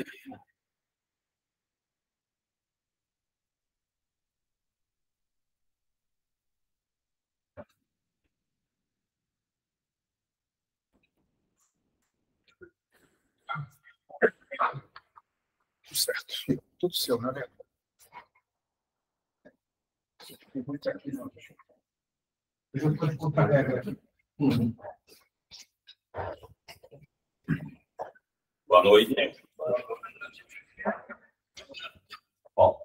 Tudo certo. Tudo seu, né? Tem muito aqui, não. Eu vou contar aqui. Boa noite. Bom,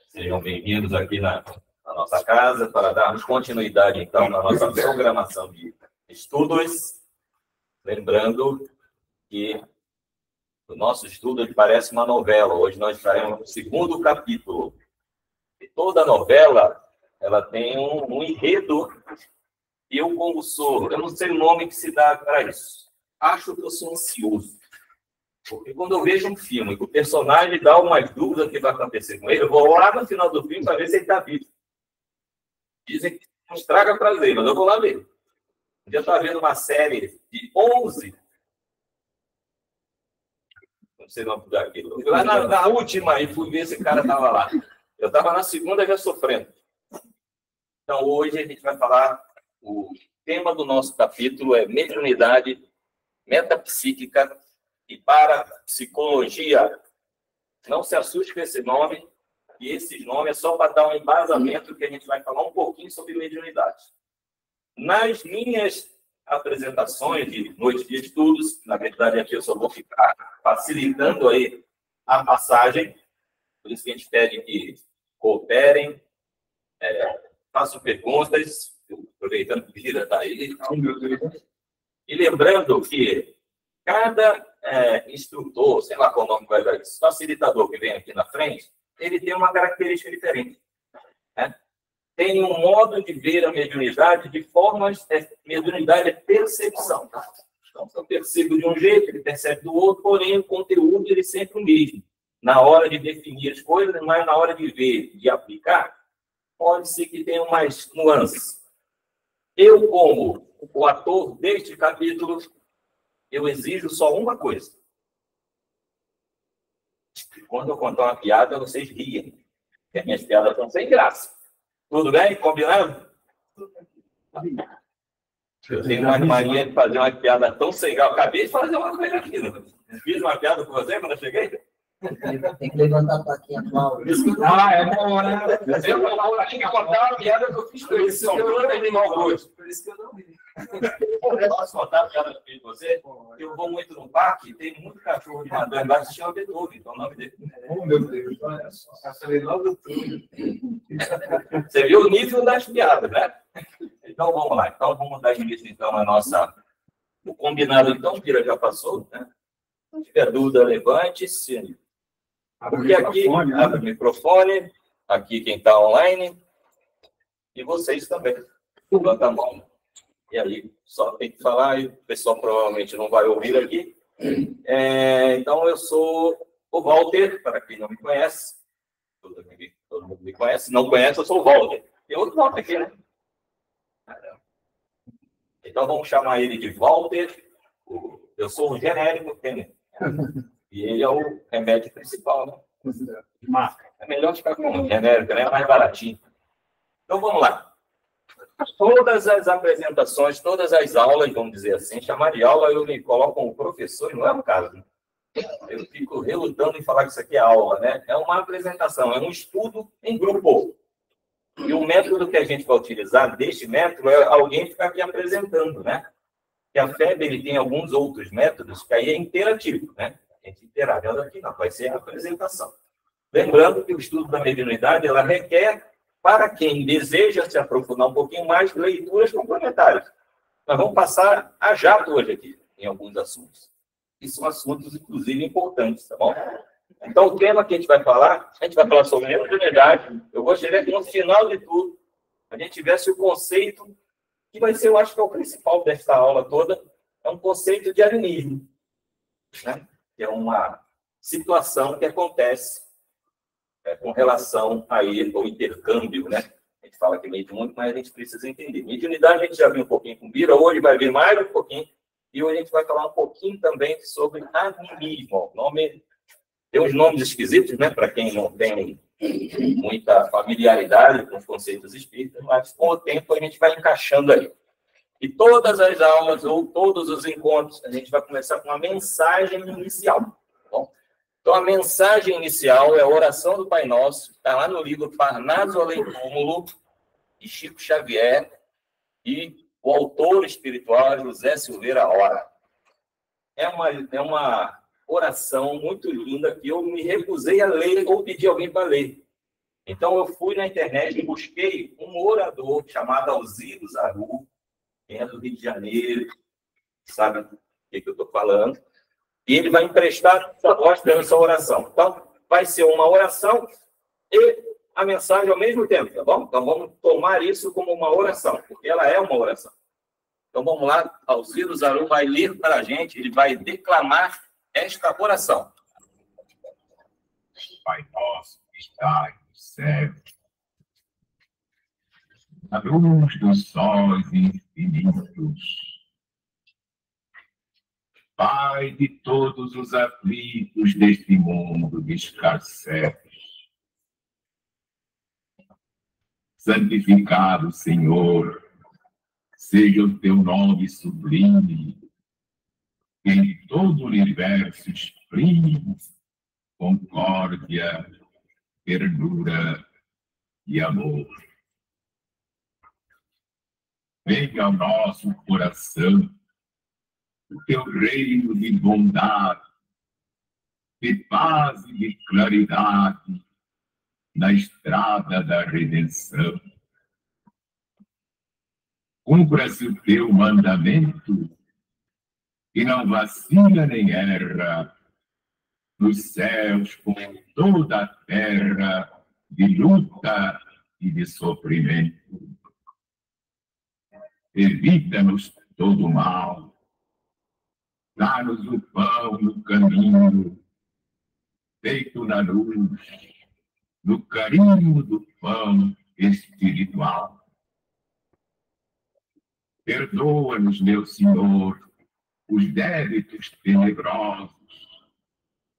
sejam bem-vindos aqui na nossa casa para darmos continuidade, então, na nossa programação de estudos. Lembrando que o nosso estudo parece uma novela. Hoje nós estaremos no segundo capítulo. E toda novela, ela tem um enredo. E eu, como sou, eu não sei o nome que se dá para isso. Acho que eu sou ansioso. Porque quando eu vejo um filme que o personagem dá umas dúvidas do que vai acontecer com ele, eu vou lá no final do filme para ver se ele está vivo. Dizem que não estraga prazer, mas eu vou lá ver. Um dia eu estava vendo uma série de 11. Não sei o nome daquilo. Lá na última, e fui ver se esse cara estava lá. Eu estava na segunda já sofrendo. Então, hoje a gente vai falar. O tema do nosso capítulo é mediunidade metapsíquica e parapsicologia. Não se assuste com esse nome, e esse nome é só para dar um embasamento que a gente vai falar um pouquinho sobre mediunidade. Nas minhas apresentações de noite de estudos, na verdade aqui eu só vou ficar facilitando aí a passagem, por isso que a gente pede que cooperem, façam perguntas, aproveitando que o Gira está aí. E lembrando que cada instrutor, sei lá qual nome vai dar isso, facilitador que vem aqui na frente, ele tem uma característica diferente. Né? Tem um modo de ver a mediunidade de formas... mediunidade é percepção. Tá? Então, se eu percebo de um jeito, ele percebe do outro, porém o conteúdo ele é sempre o mesmo. Na hora de definir as coisas, mas na hora de ver, de aplicar, pode ser que tenha mais nuances. Eu, como o ator deste capítulo, eu exijo só uma coisa. Quando eu contar uma piada, vocês riem. Porque as minhas piadas estão sem graça. Tudo bem? Combinado? Eu tenho uma mania de fazer uma piada tão sem graça. Acabei de fazer uma coisa aqui. Fiz uma piada com você quando eu cheguei? Tem que levantar a plaquinha atual. É bom, né? Eu tinha que contar uma piada que eu fiz com eles. São todos animal hoje. Por isso que eu não vi. Eu posso contar a piada que eu fiz com você? Eu vou muito no parque, tem muito cachorro de madame embaixo, se chama Beethoven, então o nome dele. Oh, meu Deus, olha só. Logo tudo. Você viu o nível das piadas, né? Então vamos lá. Então vamos dar início então a nossa... O combinado então, o Pira já passou, né? Se tiver dúvida, levante-se. Porque aqui abre o microfone, aqui quem está online, e vocês também. Levanta a mão. E aí, só tem que falar, e o pessoal provavelmente não vai ouvir aqui. Então, eu sou o Walter, para quem não me conhece. Todo mundo me conhece. Não conhece, eu sou o Walter. Tem outro Walter aqui, né? Então, vamos chamar ele de Walter. Eu sou o genérico, né? E ele é o remédio principal, né? Marca. É melhor ficar com o genérico, né? É mais baratinho. Então, vamos lá. Todas as apresentações, todas as aulas, vamos dizer assim, chamar de aula, eu me coloco como professor, e não é o caso. Né? Eu fico relutando em falar que isso aqui é aula, né? É uma apresentação, é um estudo em grupo. E o método que a gente vai utilizar deste método é alguém ficar aqui apresentando, né? E a FEB, ele tem alguns outros métodos que aí é interativo, né? A gente interage. Aqui não, vai ser a apresentação. Lembrando que o estudo da mediunidade, ela requer, para quem deseja se aprofundar um pouquinho mais, leituras complementares. Nós vamos passar a jato hoje aqui, em alguns assuntos. E são assuntos, inclusive, importantes, tá bom? Então, o tema que a gente vai falar sobre mediunidade. Eu gostaria que, no final de tudo, a gente tivesse o conceito, que vai ser, eu acho que é o principal desta aula toda, é um conceito de animismo, né? Que é uma situação que acontece com relação a ele, ao intercâmbio, né? A gente fala que é mediúnico, mas a gente precisa entender. Mediunidade a gente já viu um pouquinho com Bira, hoje vai vir mais um pouquinho, e hoje a gente vai falar um pouquinho também sobre animismo. O nome Tem uns nomes esquisitos, né? Para quem não tem muita familiaridade com os conceitos espíritas, mas com o tempo a gente vai encaixando aí. E todas as aulas ou todos os encontros, a gente vai começar com uma mensagem inicial. Tá bom? Então, a mensagem inicial é a oração do Pai Nosso, está lá no livro Parnaso Além Túmulo, de Chico Xavier, e o autor espiritual é José Silveira Ora. É uma oração muito linda que eu me recusei a ler ou pedi alguém para ler. Então, eu fui na internet e busquei um orador chamado Alziro Zaru, quem é do Rio de Janeiro, sabe o que eu estou falando, e ele vai emprestar a voz para essa oração. Então, vai ser uma oração e a mensagem ao mesmo tempo, tá bom? Então, vamos tomar isso como uma oração, porque ela é uma oração. Então, vamos lá, Alziro Zaru vai ler para a gente, ele vai declamar esta oração. Pai nosso que está no céu, a luz dos sóis infinitos, Pai de todos os aflitos deste mundo de escassez, santificado, Senhor, seja o teu nome sublime, que em todo o universo exprime concórdia, ternura e amor. Venha ao nosso coração o teu reino de bondade, de paz e de claridade na estrada da redenção. Cumpra-se o teu mandamento e não vacila nem erra nos céus com toda a terra de luta e de sofrimento. Evita-nos todo o mal, dá-nos o pão no caminho, feito na luz, no carinho do pão espiritual. Perdoa-nos, meu Senhor, os débitos tenebrosos,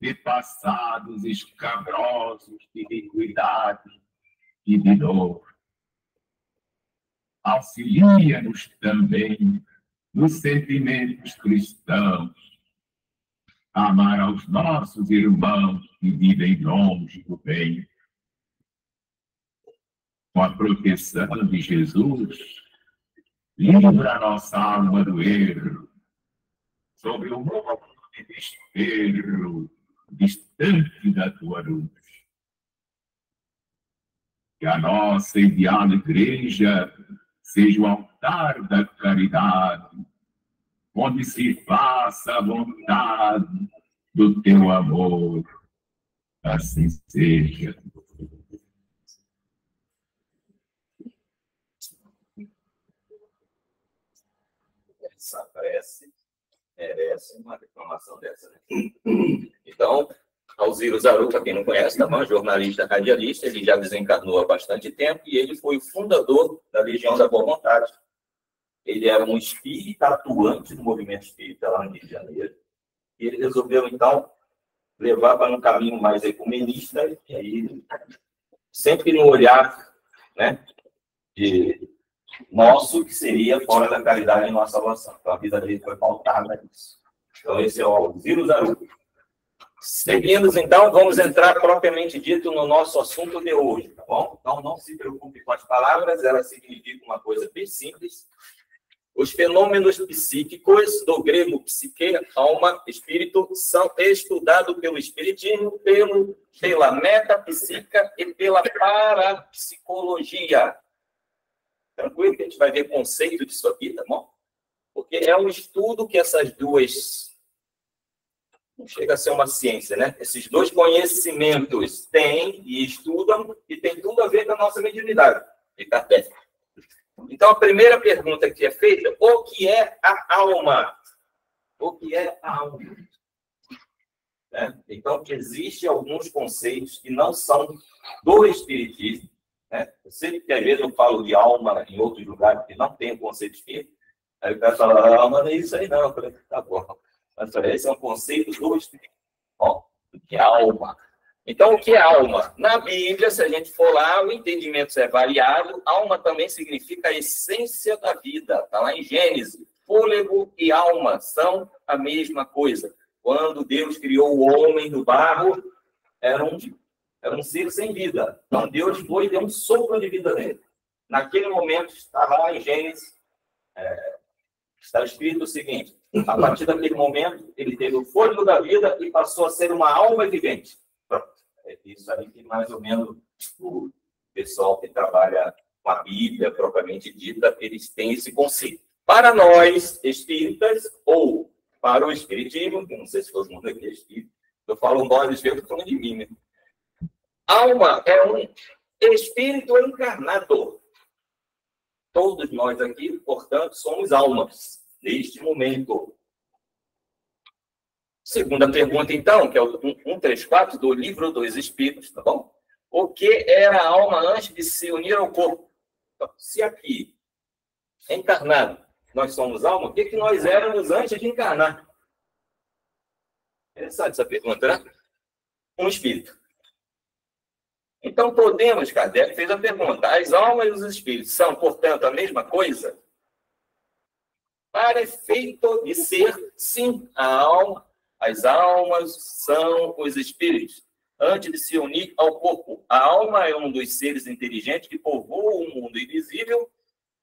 de passados escabrosos de iniquidade e de dor. Auxilia-nos também nos sentimentos cristãos, a amar aos nossos irmãos que vivem longe do bem. Com a proteção de Jesus, livra a nossa alma do erro, sobre o mundo de desespero, distante da tua luz. Que a nossa ideal igreja seja o altar da caridade, onde se faça a vontade do teu amor. Assim seja. Essa prece merece uma reclamação dessa, né? Então, Alziro Zaru, para quem não conhece, tá bom? Jornalista radialista, ele já desencarnou há bastante tempo e ele foi o fundador da Legião da Boa Vontade. Ele era um espírita atuante no movimento espírita lá no Rio de Janeiro. E ele resolveu, então, levar para um caminho mais ecumenista, e aí, sempre no olhar, né, de nosso, que seria fora da caridade e nossa salvação. Então, a vida dele foi pautada nisso. Então, esse é o Alziro Zaru. Seguindo, então, vamos entrar propriamente dito no nosso assunto de hoje, tá bom? Então, não se preocupe com as palavras, elas significam uma coisa bem simples. Os fenômenos psíquicos, do grego psique, alma, espírito, são estudados pelo espiritismo, pela metapsíquica e pela parapsicologia. Tranquilo que a gente vai ver conceito disso aqui, tá bom? Porque é um estudo que essas duas... Não chega a ser uma ciência, né? Esses dois conhecimentos têm e estudam e tem tudo a ver com a nossa mediunidade de Kardec. Então, a primeira pergunta que é feita, o que é a alma? O que é a alma? Né? Então, existem alguns conceitos que não são do espiritismo. Né? Eu sei que às vezes eu falo de alma em outros lugares que não tem o conceito espírita. Aí o cara fala, alma não é isso aí não. Eu falei, tá bom. Mas esse é um conceito do espiritismo. Bom, que é alma. Então, o que é alma? Na Bíblia, se a gente for lá, o entendimento é variado. Alma também significa a essência da vida. Está lá em Gênesis. Fôlego e alma são a mesma coisa. Quando Deus criou o homem do barro, era um ser sem vida. Então, Deus foi e deu um sopro de vida nele. Naquele momento, está lá em Gênesis, está escrito o seguinte: a partir daquele momento, ele teve o fôlego da vida e passou a ser uma alma vivente. Pronto. É isso aí que mais ou menos o pessoal que trabalha com a Bíblia, propriamente dita, eles têm esse conceito. Para nós, espíritas, ou para o espiritismo, que não sei se todo mundo aqui é espírita, eu falo nós, espíritas, estou falando de mim, né? Alma é um espírito encarnado. Todos nós aqui, portanto, somos almas, neste momento. Segunda pergunta, então, que é o 134 do Livro dos Espíritos, tá bom? O que era a alma antes de se unir ao corpo? Então, se aqui, encarnado, nós somos alma, o que nós éramos antes de encarnar? Interessante essa pergunta, né? Um espírito. Então, podemos, Kardec fez a pergunta, as almas e os espíritos são, portanto, a mesma coisa? Para efeito de ser, sim, as almas são os espíritos, antes de se unir ao corpo. A alma é um dos seres inteligentes que povoam o mundo invisível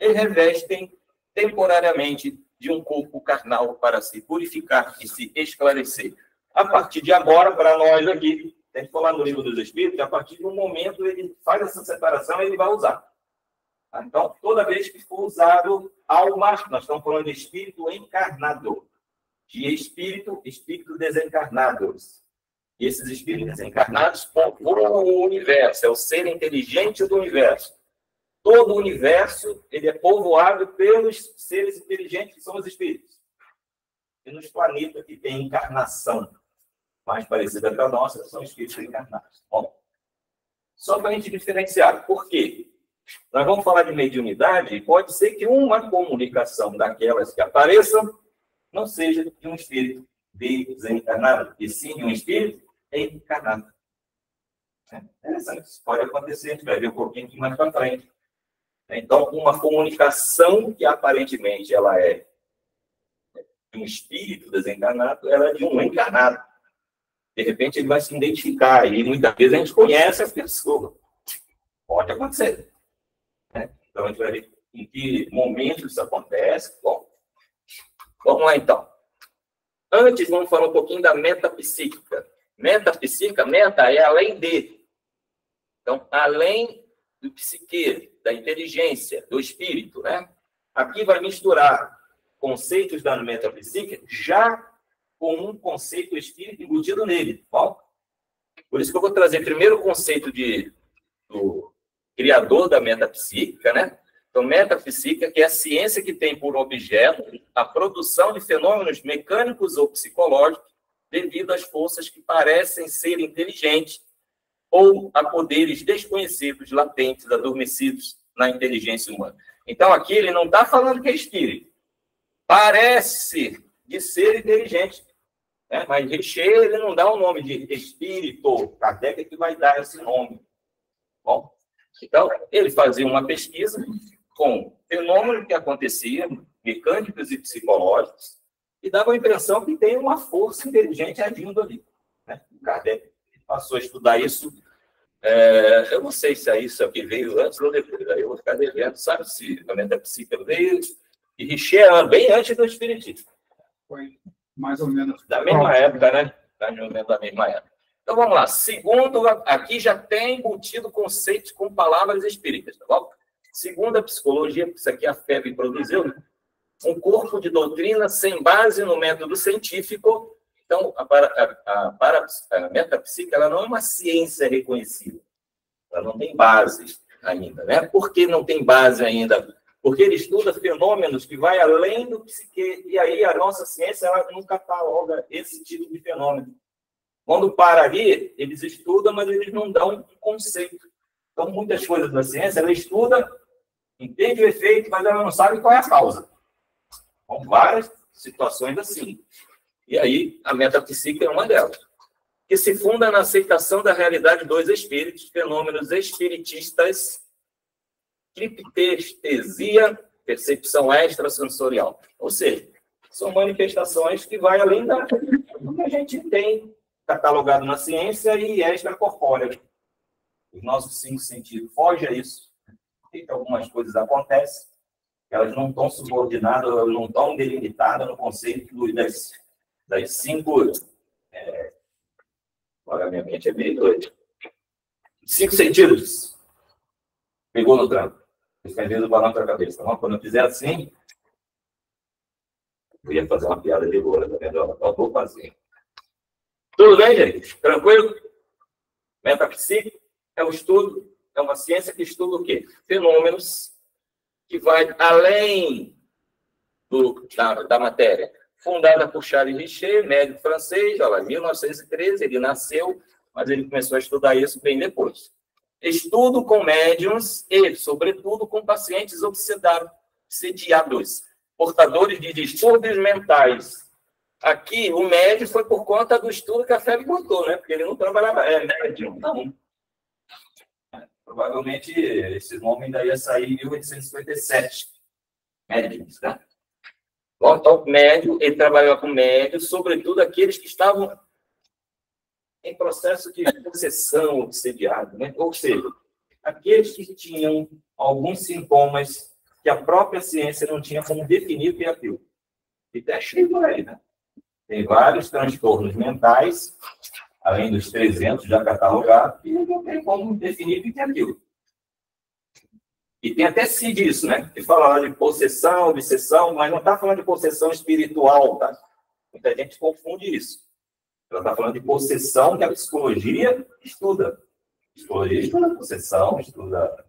e revestem temporariamente de um corpo carnal para se purificar e se esclarecer. A partir de agora, para nós aqui, tem que falar no Livro dos Espíritos, a partir do momento ele faz essa separação, ele vai usar. Então, toda vez que for usado alma, nós estamos falando de espírito encarnado. De espírito desencarnados. E esses espíritos desencarnados povoam o universo, é o ser inteligente do universo. Todo o universo ele é povoado pelos seres inteligentes que são os espíritos. E nos planetas que têm encarnação mais parecida com a nossa, são espíritos encarnados. Bom, só para a gente diferenciar. Por quê? Nós vamos falar de mediunidade, pode ser que uma comunicação daquelas que apareçam não seja de um espírito desencarnado, e sim de um espírito encarnado. Isso pode acontecer, a gente vai ver um pouquinho mais para frente. Então, uma comunicação que aparentemente ela é de um espírito desencarnado, ela é de um encarnado. De repente ele vai se identificar, e muitas vezes a gente conhece a pessoa. Pode acontecer. Então, a gente vai ver em que momento isso acontece. Bom, vamos lá, então. Antes, vamos falar um pouquinho da metapsíquica. Metapsíquica, meta é além de. Então, além do psique, da inteligência, do espírito, né? Aqui vai misturar conceitos da metapsíquica já com um conceito espírito embutido nele. Bom, por isso que eu vou trazer primeiro o conceito do criador da metapsíquica, né? Então, metapsíquica, que é a ciência que tem por objeto a produção de fenômenos mecânicos ou psicológicos devido às forças que parecem ser inteligentes ou a poderes desconhecidos, latentes, adormecidos na inteligência humana. Então, aqui ele não está falando que é espírito. Parece de ser inteligente, né? Mas Richer, ele não dá o nome de espírito. Kardec é que vai dar esse nome. Bom, então, ele fazia uma pesquisa com fenômenos que aconteciam, mecânicos e psicológicos, e dava a impressão que tem uma força inteligente agindo ali. Né? O Kardec passou a estudar isso. Eu não sei se é isso que veio antes ou depois. Aí eu vou ficar devendo, sabe se a metapsíquica veio. E Richer bem antes do espiritismo. Foi mais ou menos. Da mesma época, né? Mais ou menos da mesma época. Então, vamos lá. Segundo, aqui já tem embutido conceitos com palavras espíritas, tá bom? Segundo a psicologia, isso aqui a FEB produziu, né? Um corpo de doutrina sem base no método científico. Então, a metapsíquica ela não é uma ciência reconhecida. Ela não tem bases ainda, né? Por que não tem base ainda? Porque ele estuda fenômenos que vai além do psique. E aí a nossa ciência ela não cataloga esse tipo de fenômeno. Quando para ali, eles estudam, mas eles não dão um conceito. Então, muitas coisas da ciência, ela estuda, entende o efeito, mas ela não sabe qual é a causa. Com várias situações assim. E aí, a metapsíquica é uma delas. que se funda na aceitação da realidade dos espíritos, fenômenos espiritistas, cliptestesia, percepção extrasensorial. Ou seja, são manifestações que vão além do que a gente tem catalogado na ciência e extracorpórea. Os nossos 5 sentidos fogem a isso. E algumas coisas acontecem, elas não estão subordinadas, elas não estão delimitadas no conceito das 5... Olha, minha mente é meio doida. 5 sentidos. Pegou no tranco. Escrevendo o balão para a cabeça. Então, quando eu fizer assim, eu ia fazer uma piada de boa, tá vendo? Eu vou fazer. Tudo bem, gente? Tranquilo? Metapsíquico é um estudo, é uma ciência que estuda o quê? Fenômenos que vai além da matéria. Fundada por Charles Richer, médico francês, olha lá, em 1913, ele nasceu, mas ele começou a estudar isso bem depois. Estudo com médiums e, sobretudo, com pacientes obsediados, portadores de distúrbios mentais. Aqui, o médium foi por conta do estudo que a Febre botou, né? Porque ele não trabalhava, médium, não. Provavelmente, esse nome ainda ia sair em 1857. Médiums, né? Então, médium, ele trabalhava com médios, sobretudo aqueles que estavam em processo de possessão, obsediado, né? Ou seja, aqueles que tinham alguns sintomas que a própria ciência não tinha como definir o que é aquilo. E até cheio por aí, né? Tem vários transtornos mentais, além dos 300 já catalogados, e não tem como definir o que é aquilo. E tem até CID isso, né? Que fala lá de possessão, obsessão, mas não está falando de possessão espiritual, tá? Muita gente confunde isso. Ela está falando de possessão que a psicologia estuda. A psicologia estuda possessão, estuda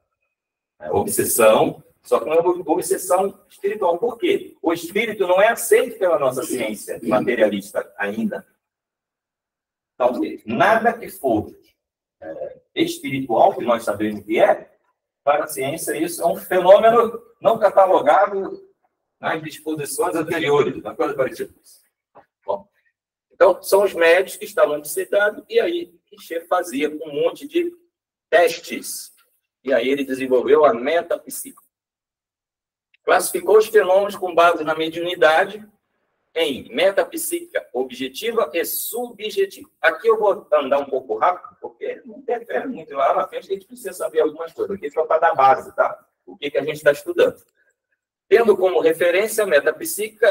obsessão, só que não é obsessão espiritual. Por quê? O espírito não é aceito pela nossa ciência materialista ainda. Então, nada que for espiritual, que nós sabemos que é, para a ciência, isso é um fenômeno não catalogado nas disposições anteriores, uma coisa parecida. Bom, então, são os médicos que estavam obsedados, e aí Richer fazia um monte de testes. E aí ele desenvolveu a metapsíquica. Classificou os fenômenos com base na mediunidade em metapsíquica objetiva e subjetiva. Aqui eu vou andar um pouco rápido, porque não interfere muito lá na frente, a gente precisa saber algumas coisas. Aqui só para dar base, tá? O que a gente está estudando. Tendo como referência a metapsíquica,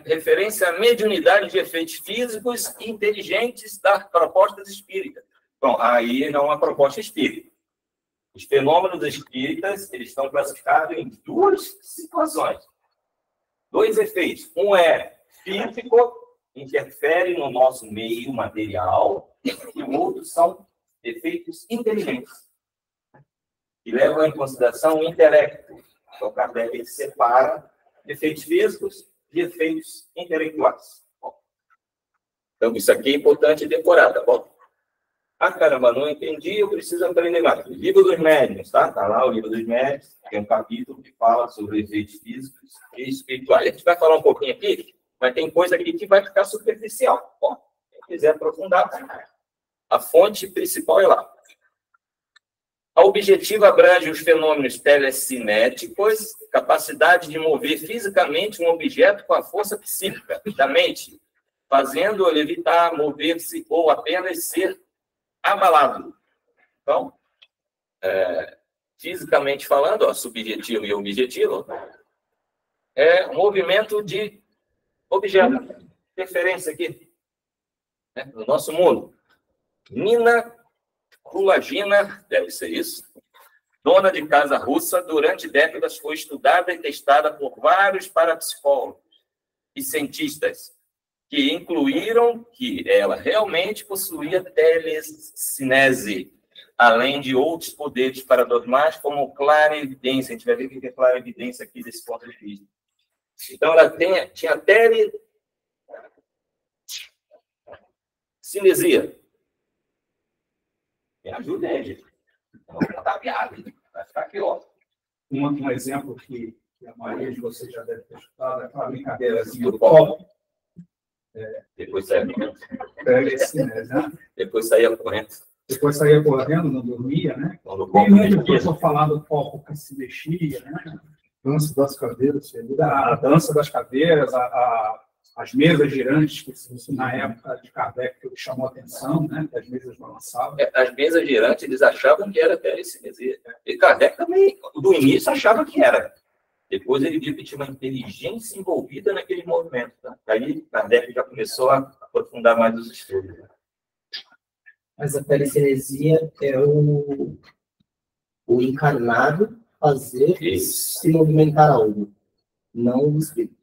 referência à mediunidade de efeitos físicos inteligentes das propostas espíritas. Bom, aí não é uma proposta espírita. Os fenômenos espíritas, eles estão classificados em 2 situações. 2 efeitos. Um é físico, interfere no nosso meio material, e o outro são efeitos inteligentes, que levam em consideração o intelecto. Então, Kardec separa efeitos físicos de efeitos intelectuais. Bom, então, isso aqui é importante decorar, tá bom? Ah, caramba, não entendi, eu preciso aprender mais. Livro dos Médiuns, tá? Tá lá o Livro dos Médiuns, tem um capítulo que fala sobre efeitos físicos e espirituais. A gente vai falar um pouquinho aqui, mas tem coisa aqui que vai ficar superficial. Bom, quem quiser aprofundar, a fonte principal é lá. A objetiva abrange os fenômenos telecinéticos, capacidade de mover fisicamente um objeto com a força psíquica da mente, fazendo-o levitar, mover-se ou apenas ser abalado. Então, fisicamente falando, ó, subjetivo e objetivo, é movimento de objeto. Referência aqui, né, no nosso mundo. Nina Kulagina, deve ser isso, dona de casa russa, durante décadas foi estudada e testada por vários parapsicólogos e cientistas, que incluíram que ela realmente possuía telecinese, além de outros poderes paranormais, como clarevidência. A gente vai ver o que é clarevidência aqui desse ponto de vista. Então, ela tinha telecinesia. Me ajuda aí, gente. Não vou botar piada, vai ficar pior. Um exemplo que a maioria de vocês já deve ter escutado é aquela brincadeirazinha do copo. Depois saía correndo. Telecinese, né? Depois saía correndo. Depois saía correndo, não dormia, né? Quando o E corpo lembra que mexia. eu estou falando do copo que se mexia, né? Dança das cadeiras, a dança das cadeiras, as mesas girantes, que na época de Kardec que chamou a atenção, né? Que as mesas balançavam. As mesas girantes, eles achavam que era telecinesia. E Kardec também, do início, achava que era. Depois ele viu que tinha uma inteligência envolvida naquele movimento. Tá? Aí Kardec já começou a aprofundar mais os estudos. Né? Mas a telecinesia é o encarnado fazer se movimentar algo, não o espírito.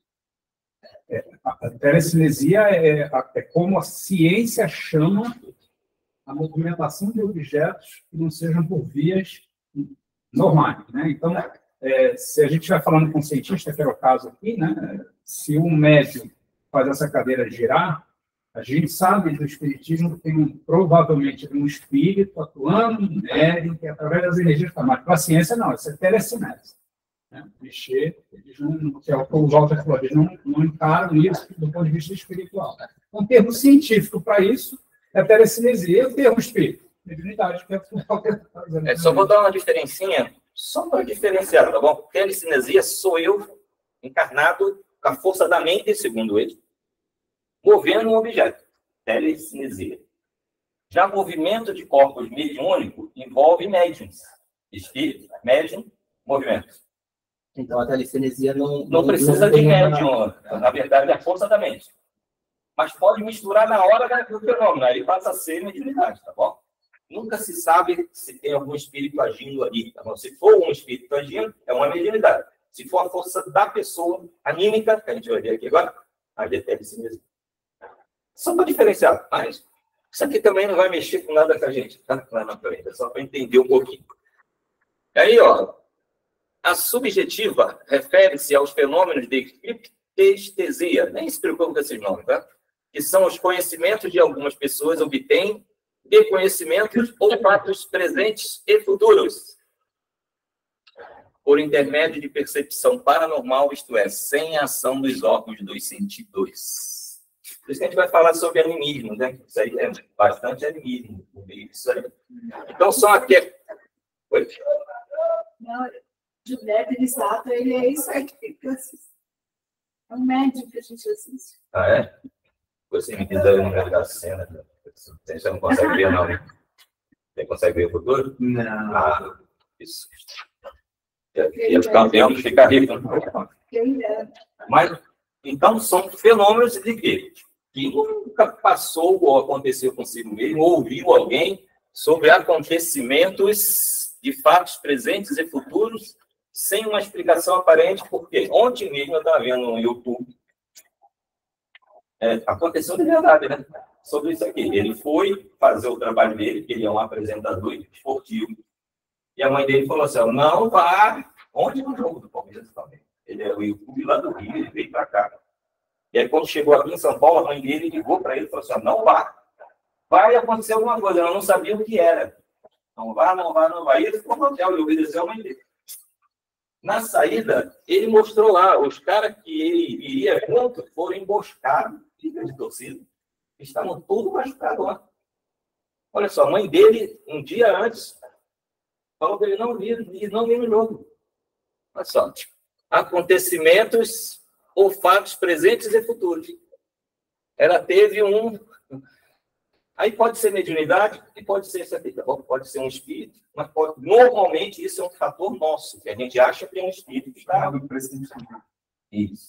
A telecinesia é como a ciência chama a movimentação de objetos que não sejam por vias normais, né? Então, se a gente estiver falando com um cientista, que era o caso aqui, né? Se um médium faz essa cadeira girar, a gente sabe do espiritismo que tem provavelmente um espírito atuando, um médium, que através das energias está mais. Para a ciência, não, isso é telecinese. Né? Mexer, eles não, que é o que o Walter falou, eles não encaram isso do ponto de vista espiritual. Um termo científico para isso é telecinesia, o termo espírito, mediunidade, que é o Walter está dizendo. Só vou dar uma diferencinha, só para diferenciar, tá bom? Telecinesia sou eu encarnado com a força da mente, segundo ele, movendo um objeto. Telecinesia. Já movimento de corpos mediúnico envolve médiums. Espírito, médium, movimento. Então a telecinesia não precisa de médium. Na verdade, é a força da mente. Mas pode misturar na hora do fenômeno. Aí passa a ser mediunidade, tá bom? Nunca se sabe se tem algum espírito agindo ali. Tá bom? Se for um espírito agindo, é uma mediunidade. Se for a força da pessoa anímica, que a gente vai ver aqui agora, aí é telecinesia. Só para diferenciar, mas isso aqui também não vai mexer com nada com a gente, tá? Lá na frente, é só para entender um pouquinho. Aí, ó, a subjetiva refere-se aos fenômenos de criptestesia, nem se preocupe com esses nomes, tá? Que são os conhecimentos de algumas pessoas obtêm de conhecimentos ou fatos presentes e futuros, por intermédio de percepção paranormal, isto é, sem a ação dos órgãos dos sentidos. Por isso que a gente vai falar sobre animismo, né? Isso aí é bastante animismo. Isso aí. Então, são aqui. Oi? Não, Gilberto Elissato, ele é isso aí que assiste. É um médico que a gente assiste. Ah, é? Você me diz aí o número da cena. Você não consegue ver, não, né? Você consegue ver o futuro? Não. Ah, isso. E os campeões ficam ricos. Mas, então, são fenômenos de quê? Que nunca passou ou aconteceu consigo mesmo, ou ouviu alguém sobre acontecimentos de fatos presentes e futuros sem uma explicação aparente, porque ontem mesmo eu estava vendo no YouTube, aconteceu de verdade, né? Sobre isso aqui. Ele foi fazer o trabalho dele, que ele é um apresentador esportivo, e a mãe dele falou assim, não vá, onde no jogo do Palmeiras também? Ele é o YouTube lá do Rio, ele veio para cá. E aí, quando chegou aqui em São Paulo, a mãe dele ligou para ele e falou assim, não vá. Vai acontecer alguma coisa. Ela não sabia o que era. Não vá, não vá, não vá. E ele ficou no hotel e obedeceu a mãe dele. Na saída, ele mostrou lá, os caras que ele iria junto foram emboscados, liga de torcida. Estavam todos machucados lá. Olha só, a mãe dele, um dia antes, falou que ele não viu no jogo. Olha só. Acontecimentos ou fatos presentes e futuros. Ela teve um... Aí pode ser mediunidade e pode ser um espírito, mas normalmente isso é um fator nosso, que a gente acha que é um espírito que está... Isso.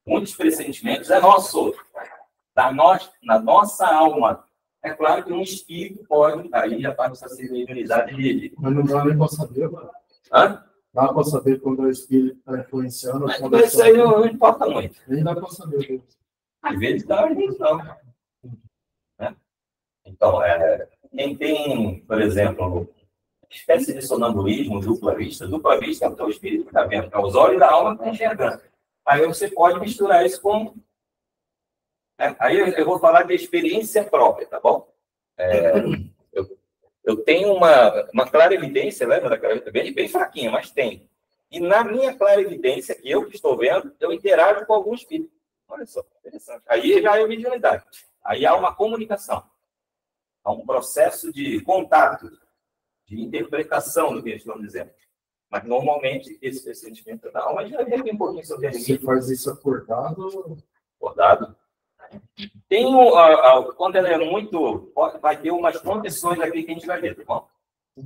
Muitos pressentimentos é nosso, na nossa alma. É claro que um espírito pode, aí já passa a ser mediunidade dele. Mas não dá nem para saber, mano. Hã? Dá para saber quando o espírito está influenciando. Mas isso aí não importa muito. Nem dá para saber. Às vezes dá, às vezes não. Né? Então, quem tem, por exemplo, espécie de sonambulismo, dupla vista é o teu espírito que está vendo, é os olhos da alma que está enxergando. Aí você pode misturar isso com... Aí eu vou falar de experiência própria, tá bom? Eu tenho uma clara evidência, lembra daquela bem fraquinha, mas tem. E na minha clara evidência, que eu que estou vendo, eu interajo com algum espírito. Olha só, interessante. Aí já é mediunidade. Aí há uma comunicação. Há um processo de contato, de interpretação do que eles estão dizendo. Mas, normalmente, esse sentimento da alma já vem um pouquinho sobre a Você faz isso acordado? Acordado. Tem quando ela é muito... Vai ter umas condições aqui que a gente vai ver, tá bom?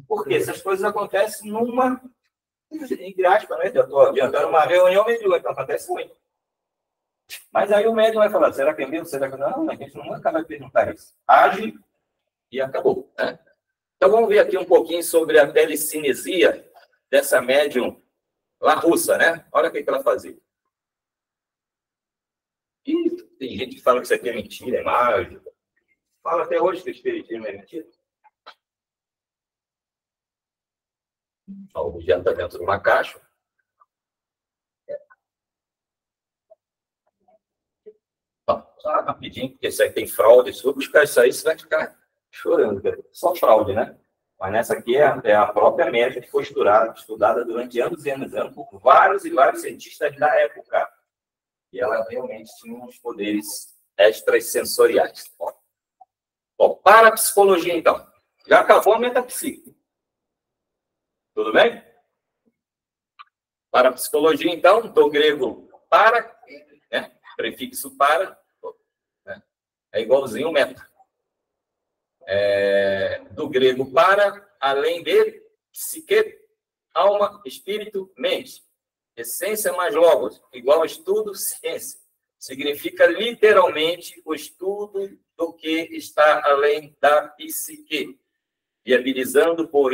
Porque essas coisas acontecem numa... Entre aspas, né? Eu estou adiantando uma reunião mediúnica, então acontece muito. Mas aí o médium vai falar, será que é mesmo? Será que não? A gente nunca vai perguntar isso. Age e acabou. Né? Então vamos ver aqui um pouquinho sobre a telecinesia dessa médium lá russa, né? Olha o que ela fazia. E tem gente que fala que isso aqui é mentira, é mágica. Fala até hoje que o espiritismo é mentira. O objeto está dentro de uma caixa. Só rapidinho, porque isso aí tem fraude. Se for buscar isso aí, você vai ficar chorando. Cara. Só fraude, né? Mas nessa aqui é a própria médica que foi estudada durante anos e anos, por vários e vários cientistas da época. E ela realmente tinha uns poderes extrasensoriais. Bom, para a psicologia, então. Já acabou a metafísica. Tudo bem? Para a psicologia, então, do grego para, né? Prefixo para, né? É igualzinho meta. Do grego para, além de psique, alma, espírito, mente. Essência mais logos, igual a estudo, ciência. Significa literalmente o estudo do que está além da psique, viabilizado por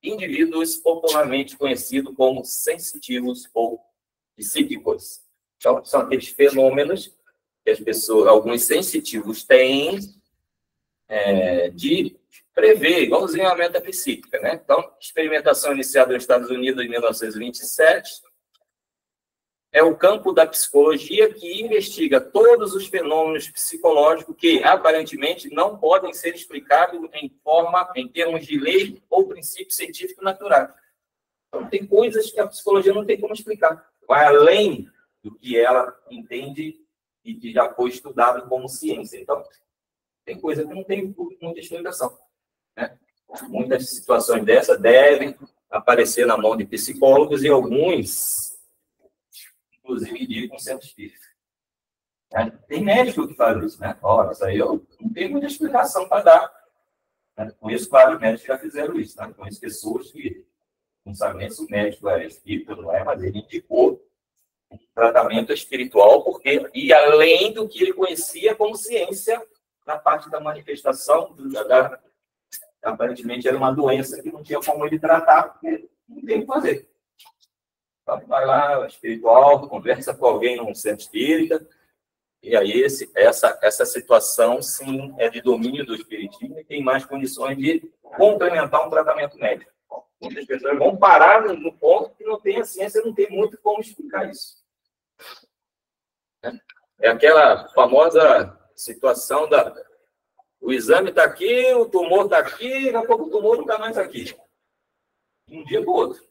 indivíduos popularmente conhecidos como sensitivos ou psíquicos. Então, são aqueles fenômenos que as pessoas, alguns sensitivos têm de prever, igualzinho a metafísica, né? Então, experimentação iniciada nos Estados Unidos em 1927, é o campo da psicologia que investiga todos os fenômenos psicológicos que, aparentemente, não podem ser explicados em termos de lei ou princípio científico natural. Então, tem coisas que a psicologia não tem como explicar. Vai além do que ela entende e que já foi estudado como ciência. Então, tem coisa que não tem muita explicação. Né? Muitas situações dessas devem aparecer na mão de psicólogos e alguns, inclusive, indicam centro espírita. Tem médico que faz isso, né? Olha, isso aí eu não tenho muita explicação para dar. Conheço vários médicos que já fizeram isso. Né? Conheço pessoas que não sabem nem se o médico é espírita, não é, mas ele indicou um tratamento espiritual porque ia além do que ele conhecia como ciência na parte da manifestação. Aparentemente era uma doença que não tinha como ele tratar, porque não tem o que fazer. Então, vai lá, espiritual, conversa com alguém num centro espírita, e aí essa situação, sim, é de domínio do espiritismo e tem mais condições de complementar um tratamento médico. Muitas pessoas vão parar no ponto que não tem a ciência, não tem muito como explicar isso. É aquela famosa situação o exame está aqui, o tumor está aqui, daqui a pouco o tumor não está mais aqui. Um dia para o outro.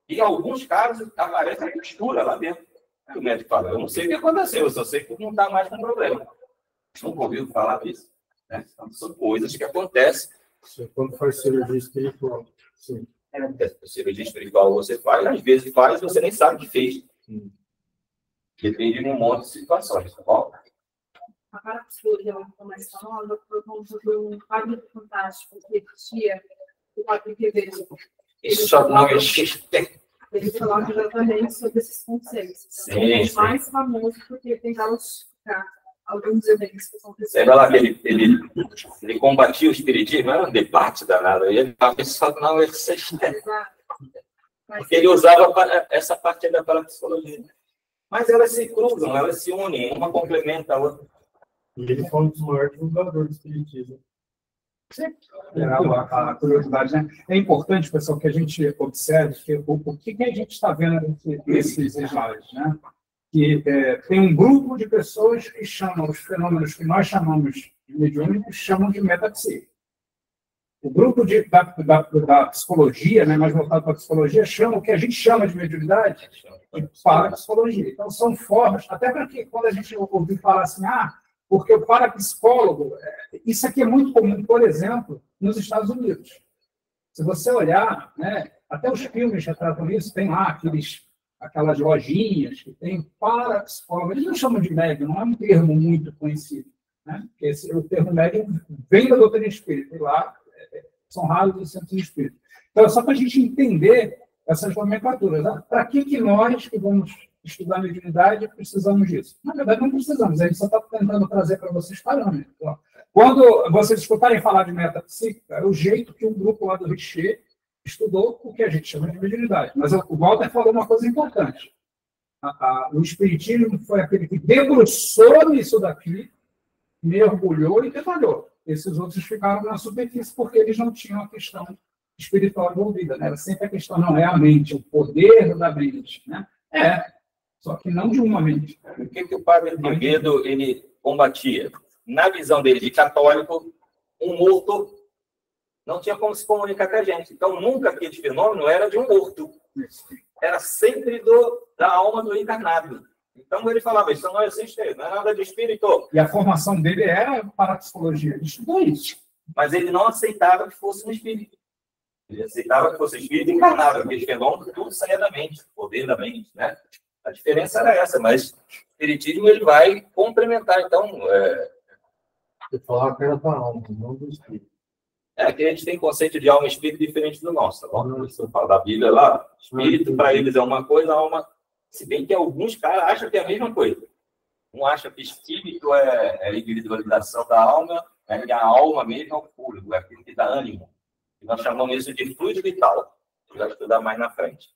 E em alguns casos aparece a mistura lá dentro. Aí o médico fala, eu não sei o que aconteceu, eu só sei que não está mais com problema. Nunca ouviu falar disso? Né? Então, são coisas que acontecem. Quando faz cirurgia espiritual. Sim. Cirurgia espiritual você faz, às vezes faz, você nem sabe o que fez. Depende de um monte de situações. Tá bom? A parapsicologia está mais famosa por conta do quadro fantástico que existia, o quadro que vejo. Isso não existe. Ele falava exatamente sobre esses conceitos. Então, Sim, é sim. mais famoso porque tentava justificar alguns eventos que aconteceram. Lembra lá que ele combatia o espiritismo? Era um debate danado. E ele falava, isso não existe. Porque ele usava essa parte da parapsicologia. Mas elas se cruzam, elas se unem, uma complementa a outra. E ele foi um dos maiores divulgadores do espiritismo. A curiosidade, né? É importante, pessoal, que a gente observe o que a gente está vendo nesses slides, né? Que tem um grupo de pessoas que chamam os fenômenos que nós chamamos de mediúnicos, chamam de metapsíquico. O grupo da psicologia, né, mais voltado para a psicologia, chama o que a gente chama de mediunidade de parapsicologia. Então, são formas, até para que quando a gente ouviu falar assim, porque o parapsicólogo, isso aqui é muito comum, por exemplo, nos Estados Unidos. Se você olhar, né, até os filmes já tratam isso, tem lá aquelas lojinhas que tem parapsicólogo. Eles não chamam de médium, não é um termo muito conhecido. Né? O termo médium vem da doutrina espírita, e lá são raros os centros espíritas. Então, é só para a gente entender essas nomenclaturas. Né? Para que nós, que vamos estudar mediunidade, precisamos disso? Na verdade, não precisamos. A gente só está tentando trazer para vocês parâmetros. Então, quando vocês escutarem falar de metapsíquica, é o jeito que um grupo lá do Richer estudou o que a gente chama de mediunidade. Mas o Walter falou uma coisa importante. O espiritismo foi aquele que debruçou nisso daqui, mergulhou e detalhou. Esses outros ficaram na superfície porque eles não tinham a questão espiritual envolvida. Né? Era sempre a questão, não, é a mente, o poder da mente. Né? Só que não de uma mente. O que o padre Figueiredo ele combatia? Na visão dele de católico, um morto não tinha como se comunicar com a gente. Então, nunca aquele fenômeno era de um morto. Era sempre da alma do encarnado. Então, ele falava, isso não existe, não é nada de espírito. E a formação dele era parapsicologia. Ele estudou isso. Mas ele não aceitava que fosse um espírito. Ele aceitava que fosse espírito encarnado, porque fenômeno tudo saía da mente, poder da mente, né? A diferença era essa, mas o espiritismo ele vai complementar. Então, Você falava que era da alma, não do espírito. Que a gente tem conceito de alma e espírito diferente do nosso, tá bom? Se eu falar da Bíblia lá, espírito para eles é uma coisa, alma, se bem que alguns caras acham que é a mesma coisa. Um acha que espírito é a individualização da alma, e a alma mesmo é o fluido, é aquilo que dá ânimo. E nós chamamos isso de fluido vital. Eu vou estudar mais na frente.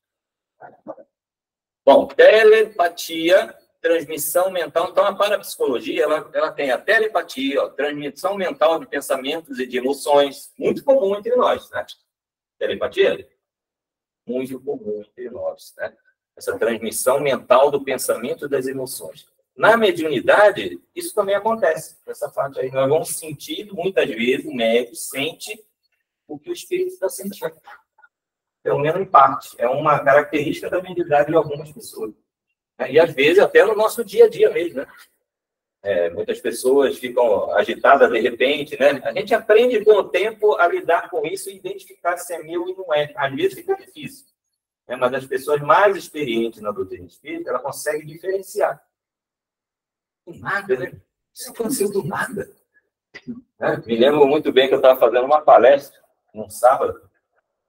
Bom, telepatia, transmissão mental. Então, a parapsicologia, ela tem a telepatia, transmissão mental de pensamentos e de emoções, muito comum entre nós, né? Telepatia? Muito comum entre nós, né? Essa transmissão mental do pensamento e das emoções. Na mediunidade, isso também acontece. Essa parte aí, nós vamos sentir, muitas vezes, o médium sente o que o espírito está sentindo. Pelo menos em parte. É uma característica da mediunidade de algumas pessoas. E, às vezes, até no nosso dia a dia mesmo, né? Muitas pessoas ficam agitadas de repente, né? A gente aprende com o tempo a lidar com isso e identificar se é meu e não é. Às vezes fica difícil. Mas as pessoas mais experientes na doutrina espírita, ela consegue diferenciar. Do nada, né? Isso aconteceu do nada. Me lembro muito bem que eu estava fazendo uma palestra num sábado.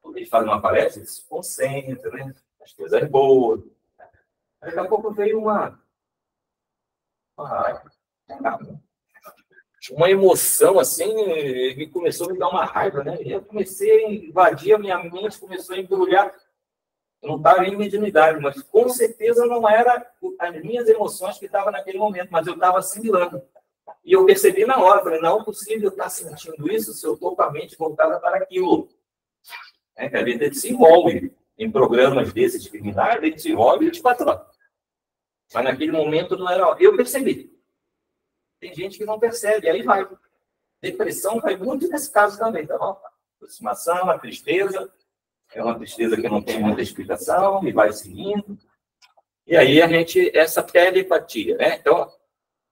Quando ele faz uma palestra, ele se concentra, né? As coisas boas. Daqui a pouco veio uma emoção, assim, me começou a me dar uma raiva, né? E eu comecei a invadir a minha mente, começou a embrulhar. Eu não estava em mediunidade, mas com certeza não era as minhas emoções que estavam naquele momento, mas eu estava assimilando. E eu percebi na hora, falei, não é possível eu estar sentindo isso se eu estou com a mente voltada para aquilo. Que a vida se envolve em programas desses criminais, ele se envolve 24 horas. Mas naquele momento não era. Eu percebi. Tem gente que não percebe, aí vai. Depressão vai muito nesse caso também, tá bom? Aproximação, a tristeza. É uma tristeza que não tem muita explicação e vai seguindo. E aí essa telepatia, né? Então,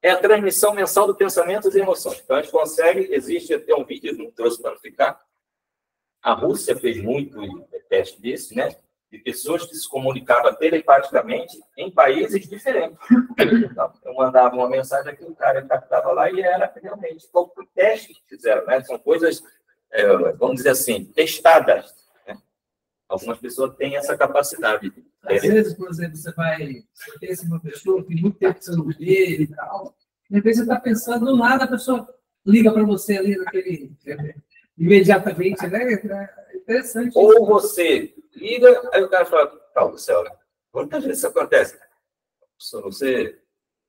é a transmissão mensal do pensamento e emoções. Então, a gente consegue, existe até um vídeo que eu trouxe para ficar. A Rússia fez muito teste desse, né? De pessoas que se comunicavam telepaticamente em países diferentes. Então, eu mandava uma mensagem aqui, o cara captava lá e era realmente o teste que fizeram, né? São coisas, vamos dizer assim, testadas. Né? Algumas pessoas têm essa capacidade. Às vezes, por exemplo, você tem uma pessoa que muito tempo que você não vê e tal, de repente você está pensando, do nada a pessoa liga para você ali naquele... imediatamente, né? É interessante. Ou você liga, aí o cara fala, calma do céu, quantas vezes isso acontece? Você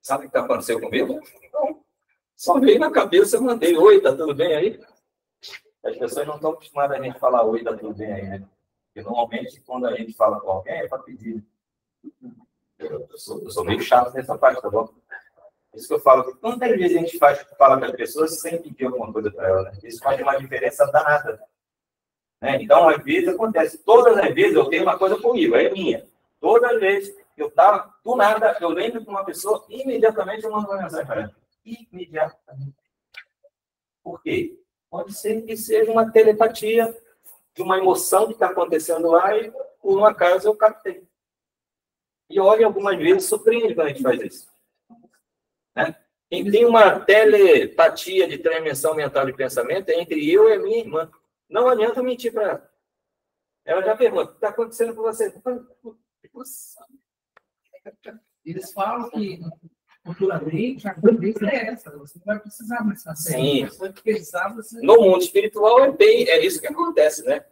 sabe o que está acontecendo comigo? Não. Só veio na cabeça, eu mandei, oi, tá tudo bem aí? As pessoas não estão acostumadas a gente falar oi, tá tudo bem aí, né? Porque normalmente, quando a gente fala com alguém, é para pedir. Eu sou meio chato nessa parte, tá bom? Isso que eu falo, que quantas vezes a gente fala com as pessoas sem pedir alguma coisa para elas, né? Isso faz uma diferença danada. né? Então, às vezes acontece, todas as vezes eu tenho uma coisa comigo, é minha. Todas as vezes eu estava, do nada, eu lembro de uma pessoa, imediatamente eu mando uma mensagem para ela. Imediatamente. Por quê? Pode ser que seja uma telepatia de uma emoção que está acontecendo lá e, por um acaso, eu captei. E olha, algumas vezes surpreende quando a gente faz isso. Né? Quem tem uma telepatia de transmissão mental de pensamento é entre eu e a minha irmã. Não adianta eu mentir para ela. Ela já pergunta, o que está acontecendo com você? Eles falam que futuramente a tendência é essa, você não vai precisar mais fazer. Sim. Você vai pensar, você... No mundo espiritual é isso que acontece, né?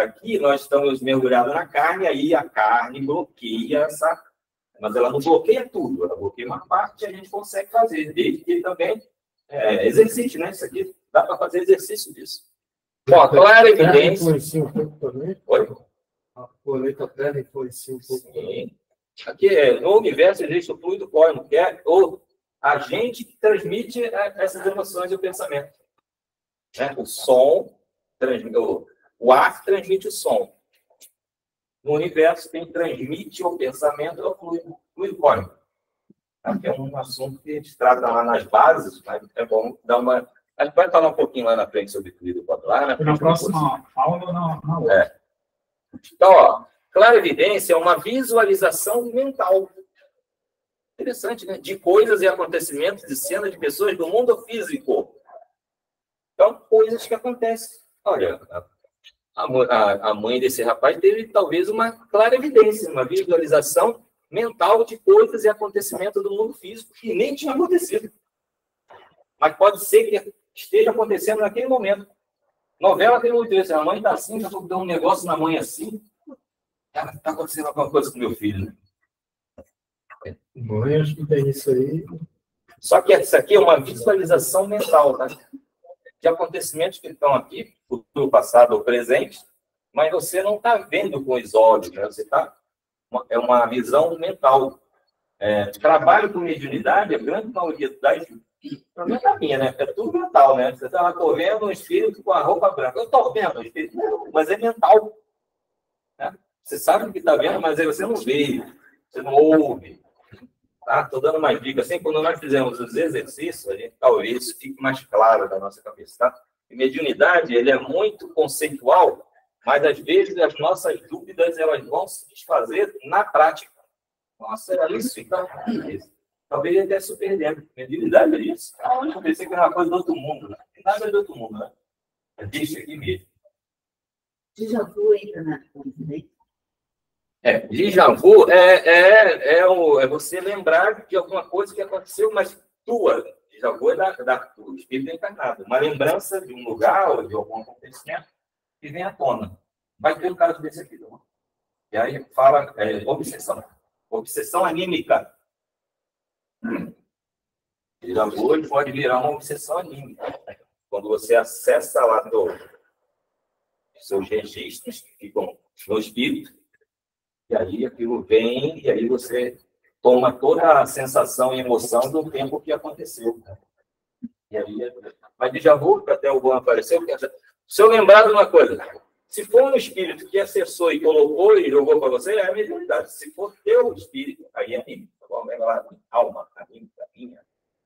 Aqui nós estamos mergulhados na carne, aí a carne bloqueia essa... Mas ela não bloqueia tudo, ela bloqueia uma parte e a gente consegue fazer, desde que também exercite, né? Isso aqui dá para fazer exercício disso. Bom, a clara evidência... Influencia um pouco também? Oi? A planeta Terra influencia um pouco. Sim. Aqui, no universo existe o fluido cósmico, que é o agente que transmite essas emoções e o pensamento. Né? O som, o ar transmite o som. No universo, quem transmite o pensamento é o fluido cósmico. Aqui é um assunto que a gente trata lá nas bases, mas é bom dar uma... A gente vai falar um pouquinho lá na frente sobre fluido cósmico. Lá na próxima aula ou na outra? Então, ó, clara evidência é uma visualização mental. Interessante, né? De coisas e acontecimentos, de cenas de pessoas do mundo físico. Então, coisas que acontecem. Olha, a mãe desse rapaz teve talvez uma clara evidência, uma visualização mental de coisas e acontecimentos do mundo físico que nem tinha acontecido. Mas pode ser que esteja acontecendo naquele momento. Novela tem muito isso. A mãe está assim, já estou dando um negócio na mãe assim. Está acontecendo alguma coisa com meu filho. Né? Mãe, acho que tem isso aí. Só que isso aqui é uma visualização mental, tá? De acontecimentos que estão aqui, futuro, passado ou presente, mas você não está vendo com os olhos, né? Você está... É uma visão mental. Trabalho com mediunidade, a grande maioria das... Não é a minha, né? É tudo mental, né? Você está vendo um espírito com a roupa branca. Eu estou vendo um espírito, mas é mental. Né? Você sabe o que está vendo, mas aí você não vê, você não ouve. Tá? Estou dando mais dicas. Assim, quando nós fizemos os exercícios, a gente talvez fique mais claro da nossa cabeça. Tá? E mediunidade, ele é muito conceitual, mas às vezes as nossas dúvidas elas vão se desfazer na prática. Nossa, era isso? Então, talvez até surpreendendo. Mediunidade é isso. Eu pensei que era uma coisa do outro mundo. Né? Nada do outro mundo, né? Deixa aqui mesmo. Déjà vu entra na coisa, né? Déjà vu é você lembrar de alguma coisa que aconteceu, mas tua. Déjà vu é do espírito encarnado. Uma lembrança de um lugar ou de algum acontecimento que vem à tona. Vai ter um caso desse aqui, tá bom? E aí fala obsessão. Obsessão anímica. Déjà vu pode virar uma obsessão anímica. Quando você acessa lá seus registros que ficam no espírito, e aí aquilo vem, e aí você toma toda a sensação e emoção do tempo que aconteceu. E aí, mas déjà vu, que até o bom apareceu, se eu lembrar de uma coisa, se for um espírito que acessou e colocou e jogou para você, é a mediunidade. Se for teu espírito, aí é anímico. Tá bom? É lá, alma, anímica, minha.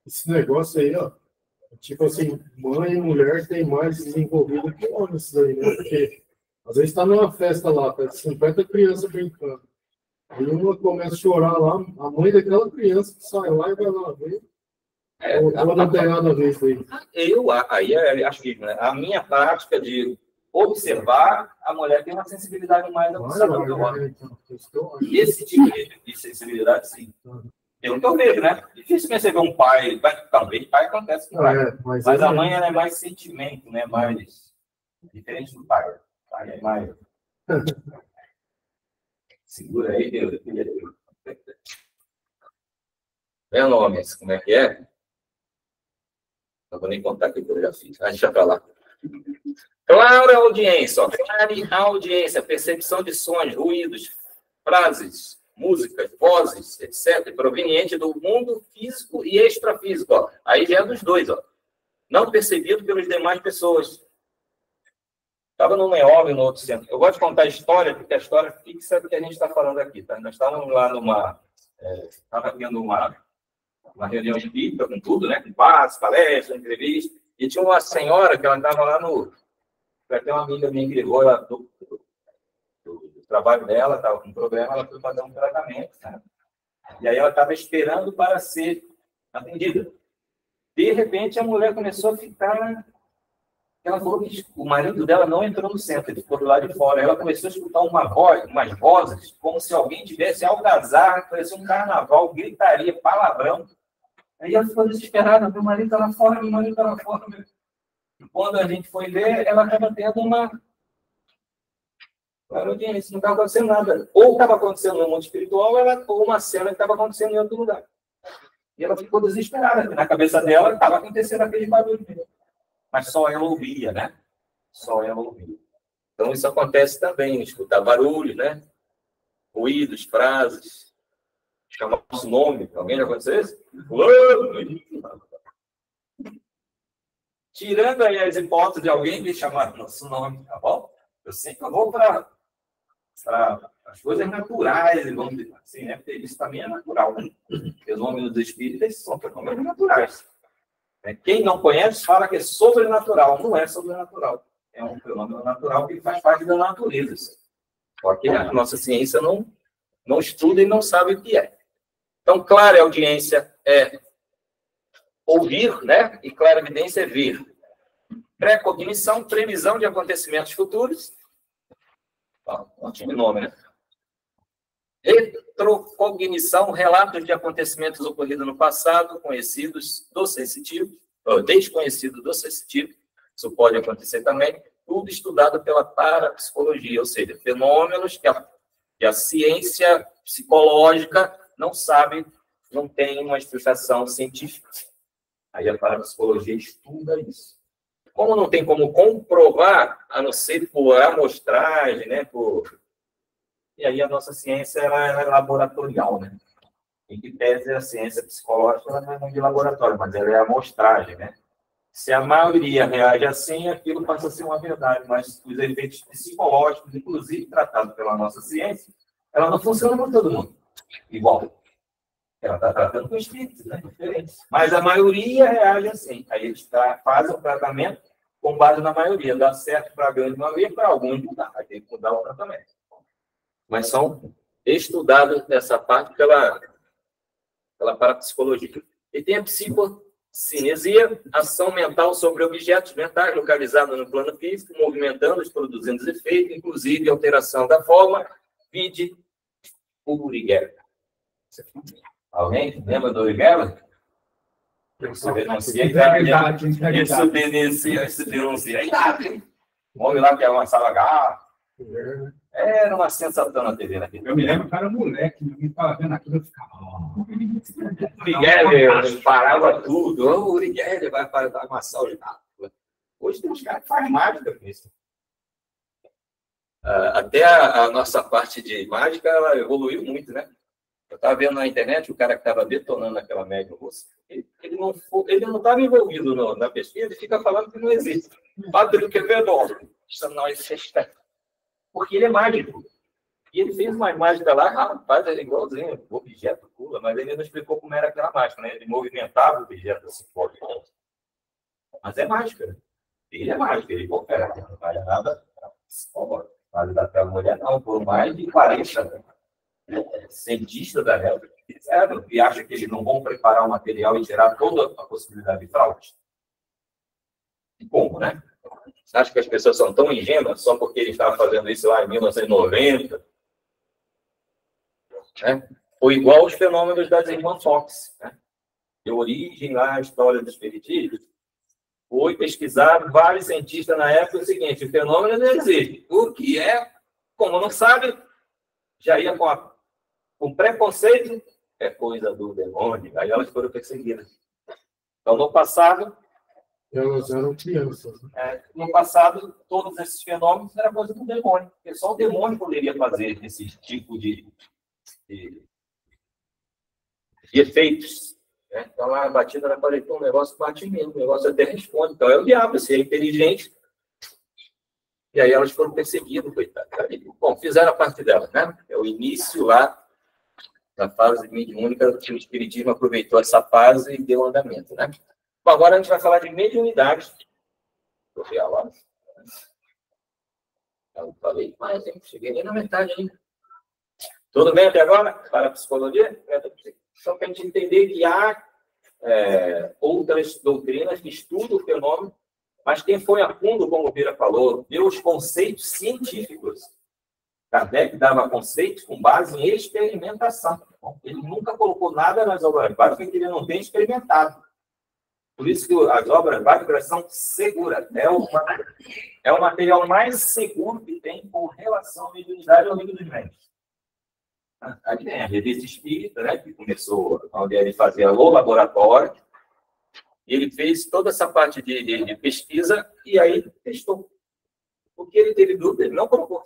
Esse negócio aí, ó, tipo assim, mãe e mulher tem mais desenvolvido que homem isso daí, né? Porque às vezes está numa festa lá, tá 50 crianças brincando. E uma começa a chorar lá, a mãe daquela criança que sai lá e vai lá ver. Ou não tem nada a ver isso aí. Aí é achismo, né? A minha prática de observar, a mulher tem uma sensibilidade mais aguçada do que o homem. Esse tipo de sensibilidade, sim. Eu não vejo, né? Dificilmente você vê um pai, talvez pai acontece com o pai. Mas a mãe ela é mais sentimento, né? Mais diferente do pai. O pai é mais. Segura aí, Deus. É o nome, como é que é? Não vou nem contar aqui que eu já fiz. Deixa pra lá. Clara audiência, clara audiência, percepção de sons, ruídos, frases, músicas, vozes, etc., proveniente do mundo físico e extrafísico. Ó. Aí já é dos dois, ó. Não percebido pelas demais pessoas. Estava no Neove, no outro centro. Eu gosto de contar a história, porque a história fixa do que a gente está falando aqui. Tá? Nós estávamos lá estava tendo uma reunião espírita com tudo, né? Com passe, palestra, entrevista. E tinha uma senhora que ela estava lá no... Até uma amiga minha que ligou ela, do trabalho dela, estava com um problema, ela foi fazer um tratamento. Né? E aí ela estava esperando para ser atendida. De repente, a mulher começou a ficar... Ela falou que o marido dela não entrou no centro, ele ficou do lado de fora. Ela começou a escutar umas vozes, como se alguém tivesse algazarra, parecia um carnaval, gritaria, palavrão. Aí ela ficou desesperada, meu marido está lá fora, meu marido está lá fora. Quando a gente foi ver, ela estava tendo uma audiência, não estava acontecendo nada. Ou estava acontecendo no mundo espiritual, ou uma cena que estava acontecendo em outro lugar. E ela ficou desesperada, porque na cabeça dela estava acontecendo aquele barulho mesmo. Mas só ela ouvia, né? Só ela ouvia. Então, isso acontece também, escutar barulho, né? Ruídos, frases, chamar o nome. Alguém já aconteceu isso? Tirando aí as hipóteses de alguém me chamar nosso nome, tá bom? Eu sempre vou para as coisas naturais, vamos dizer assim, né? Porque isso também é natural. Né? Fenômenos espíritas são fenômenos naturais. Quem não conhece fala que é sobrenatural. Não é sobrenatural. É um fenômeno natural que faz parte da natureza. Só que a nossa ciência não estuda e não sabe o que é. Então, clara audiência é ouvir, né? E clara evidência é ver. Precognição, previsão de acontecimentos futuros. Ótimo nome, né? Retrocognição, relatos de acontecimentos ocorridos no passado, conhecidos do sensitivo, ou desconhecidos do sensitivo, isso pode acontecer também, tudo estudado pela parapsicologia, ou seja, fenômenos que a ciência psicológica não sabe, não tem uma explicação científica. Aí a parapsicologia estuda isso. Como não tem como comprovar, a não ser por amostragem, né, E aí a nossa ciência ela é laboratorial, né? Em que pese a ciência psicológica ela não é de laboratório, mas ela é amostragem, né? Se a maioria reage assim, aquilo passa a ser uma verdade, mas os efeitos psicológicos, inclusive tratados pela nossa ciência, ela não funciona com todo mundo igual. Ela está tratando com espíritos, né? Diferentes. Mas a maioria reage assim. Aí eles fazem o tratamento com base na maioria. Dá certo para a grande maioria, para alguns não dá. Aí tem que mudar o tratamento. Mas são estudados nessa parte pela parapsicologia. E tem a psicocinesia, ação mental sobre objetos mentais localizados no plano físico, movimentando-os, produzindo efeitos, inclusive alteração da forma, vide Uri Geller. Alguém lembra do Uri Geller? Isso denuncia a idade. O homem lá que é uma sala H. Era uma sensação na TV naquele. Eu me lembro que era moleque, me estava vendo aquilo, eu ficava. Uri Geller parava tudo. O Uri Geller vai dar uma saúde. Hoje tem uns caras que fazem mágica com isso. Até a nossa parte de mágica ela evoluiu muito, né? Eu estava vendo na internet o cara que estava detonando aquela médium russa. Ele não estava envolvido na pesquisa, ele fica falando que não existe. Padre Quevedo, isso não existe. Porque ele é mágico. E ele fez uma mágica lá, rapaz, era igualzinho, o objeto pula, mas ele não explicou como era aquela mágica, né? Ele movimentava o objeto assim, pode. Mas é mágica. Ele é mágico, ele opera, não faz nada. Mas da mulher não, por mais de 40 cientistas da época que fizeram, e acham que eles não vão preparar o material e tirar toda a possibilidade de fraude. E como, né? Você acha que as pessoas são tão ingênuas só porque ele estava fazendo isso lá em 1990? Né? Ou igual os fenômenos das irmãs Fox. Né? De origem lá, a história dos espiritistas. Foi pesquisado, vários cientistas na época, o seguinte, o fenômeno não existe. O que é, como não sabe, já ia com preconceito, é coisa do demônio. Aí elas foram perseguidas. Então, no passado... Elas eram crianças. No passado, todos esses fenômenos eram coisa do demônio. Porque só o demônio poderia fazer esse tipo de efeitos. Né? Então, lá a batida na parede, um negócio bate mesmo, o negócio até responde. Então, é o diabo, se é inteligente, E aí elas foram perseguidas, coitadas. Bom, fizeram a parte delas, né? É o início lá da fase mediúnica, que o Espiritismo aproveitou essa fase e deu andamento, né? Bom, agora a gente vai falar de mediunidade. Vou ver a hora. Eu falei, mas eu cheguei nem na metade ainda. Tudo bem até agora? Para a psicologia? Só para a gente entender que há outras doutrinas que estudam o fenômeno, mas quem foi a fundo, como o Vira falou, deu os conceitos científicos. Kardec dava conceitos com base em experimentação. Ele nunca colocou nada nas obras básicas que ele não tem experimentado. Por isso que as obras básicas são seguras. É o material mais seguro que tem com relação à mediunidade ao livro dos médiuns. Aí tem a Revista Espírita, né, que começou, onde ele fazia o laboratório. Ele fez toda essa parte de pesquisa e aí testou. Porque ele teve dúvida, ele não colocou.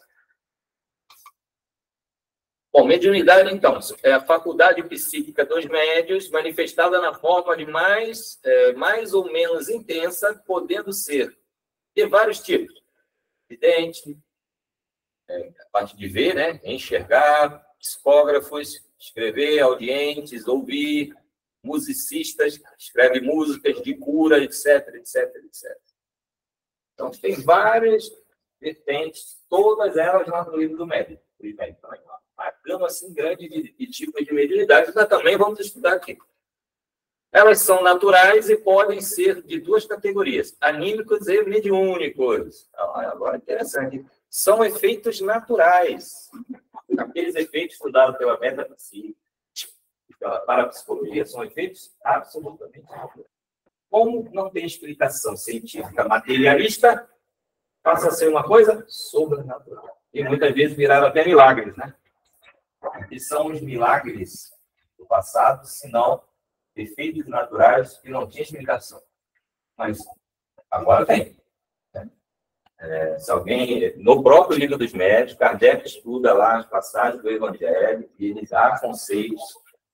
Bom, mediunidade, então, é a faculdade psíquica dos médiuns manifestada na forma de mais ou menos intensa, podendo ser de vários tipos. Vidente, a parte de ver, né, enxergar, psicógrafos, escrever, audientes, ouvir, musicistas, escreve músicas de cura, etc, etc, etc. Então, tem várias vertentes, todas elas lá no livro do médium. Uma gama assim grande de tipos de mediunidade, mas também vamos estudar aqui. Elas são naturais e podem ser de duas categorias, anímicos e mediúnicos. Agora, interessante. São efeitos naturais. Aqueles efeitos estudados pela metafísica, pela parapsicologia, são efeitos absolutamente naturais. Como não tem explicação científica materialista, passa a ser uma coisa sobrenatural. E muitas vezes viraram até milagres, né? E são os milagres do passado, se não efeitos naturais que não tinham explicação. Mas agora tem. Se alguém, no próprio livro dos médiuns, Kardec estuda lá as passagens do Evangelho e ele dá conceitos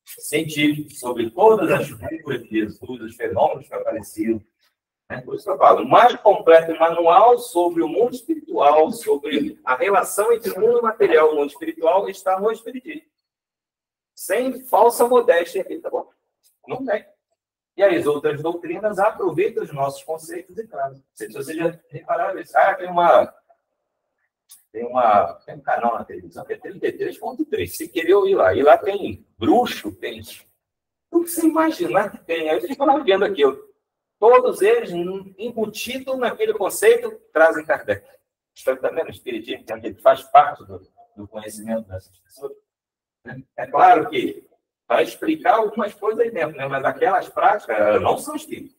científicos sobre todas as curas de Jesus, os fenômenos que apareceram. Por isso que eu falo, o mais completo manual sobre o mundo espiritual, sobre a relação entre o mundo material e o mundo espiritual, está no Espiritismo. Sem falsa modéstia aqui, tá bom? Não tem. E as outras doutrinas aproveitam os nossos conceitos e trazem. Não sei se vocês já repararam isso. Tem um canal na televisão que é 33.3. Se querer eu ir lá. E lá tem bruxo, tem tudo que você imaginar que tem. Aí eu fico lá vendo aquilo. Todos eles, embutidos naquele conceito, trazem Kardec. Está também no Espiritismo, que faz parte do conhecimento dessas pessoas. É claro que vai explicar algumas coisas aí dentro, né? Mas aquelas práticas não são espíritas.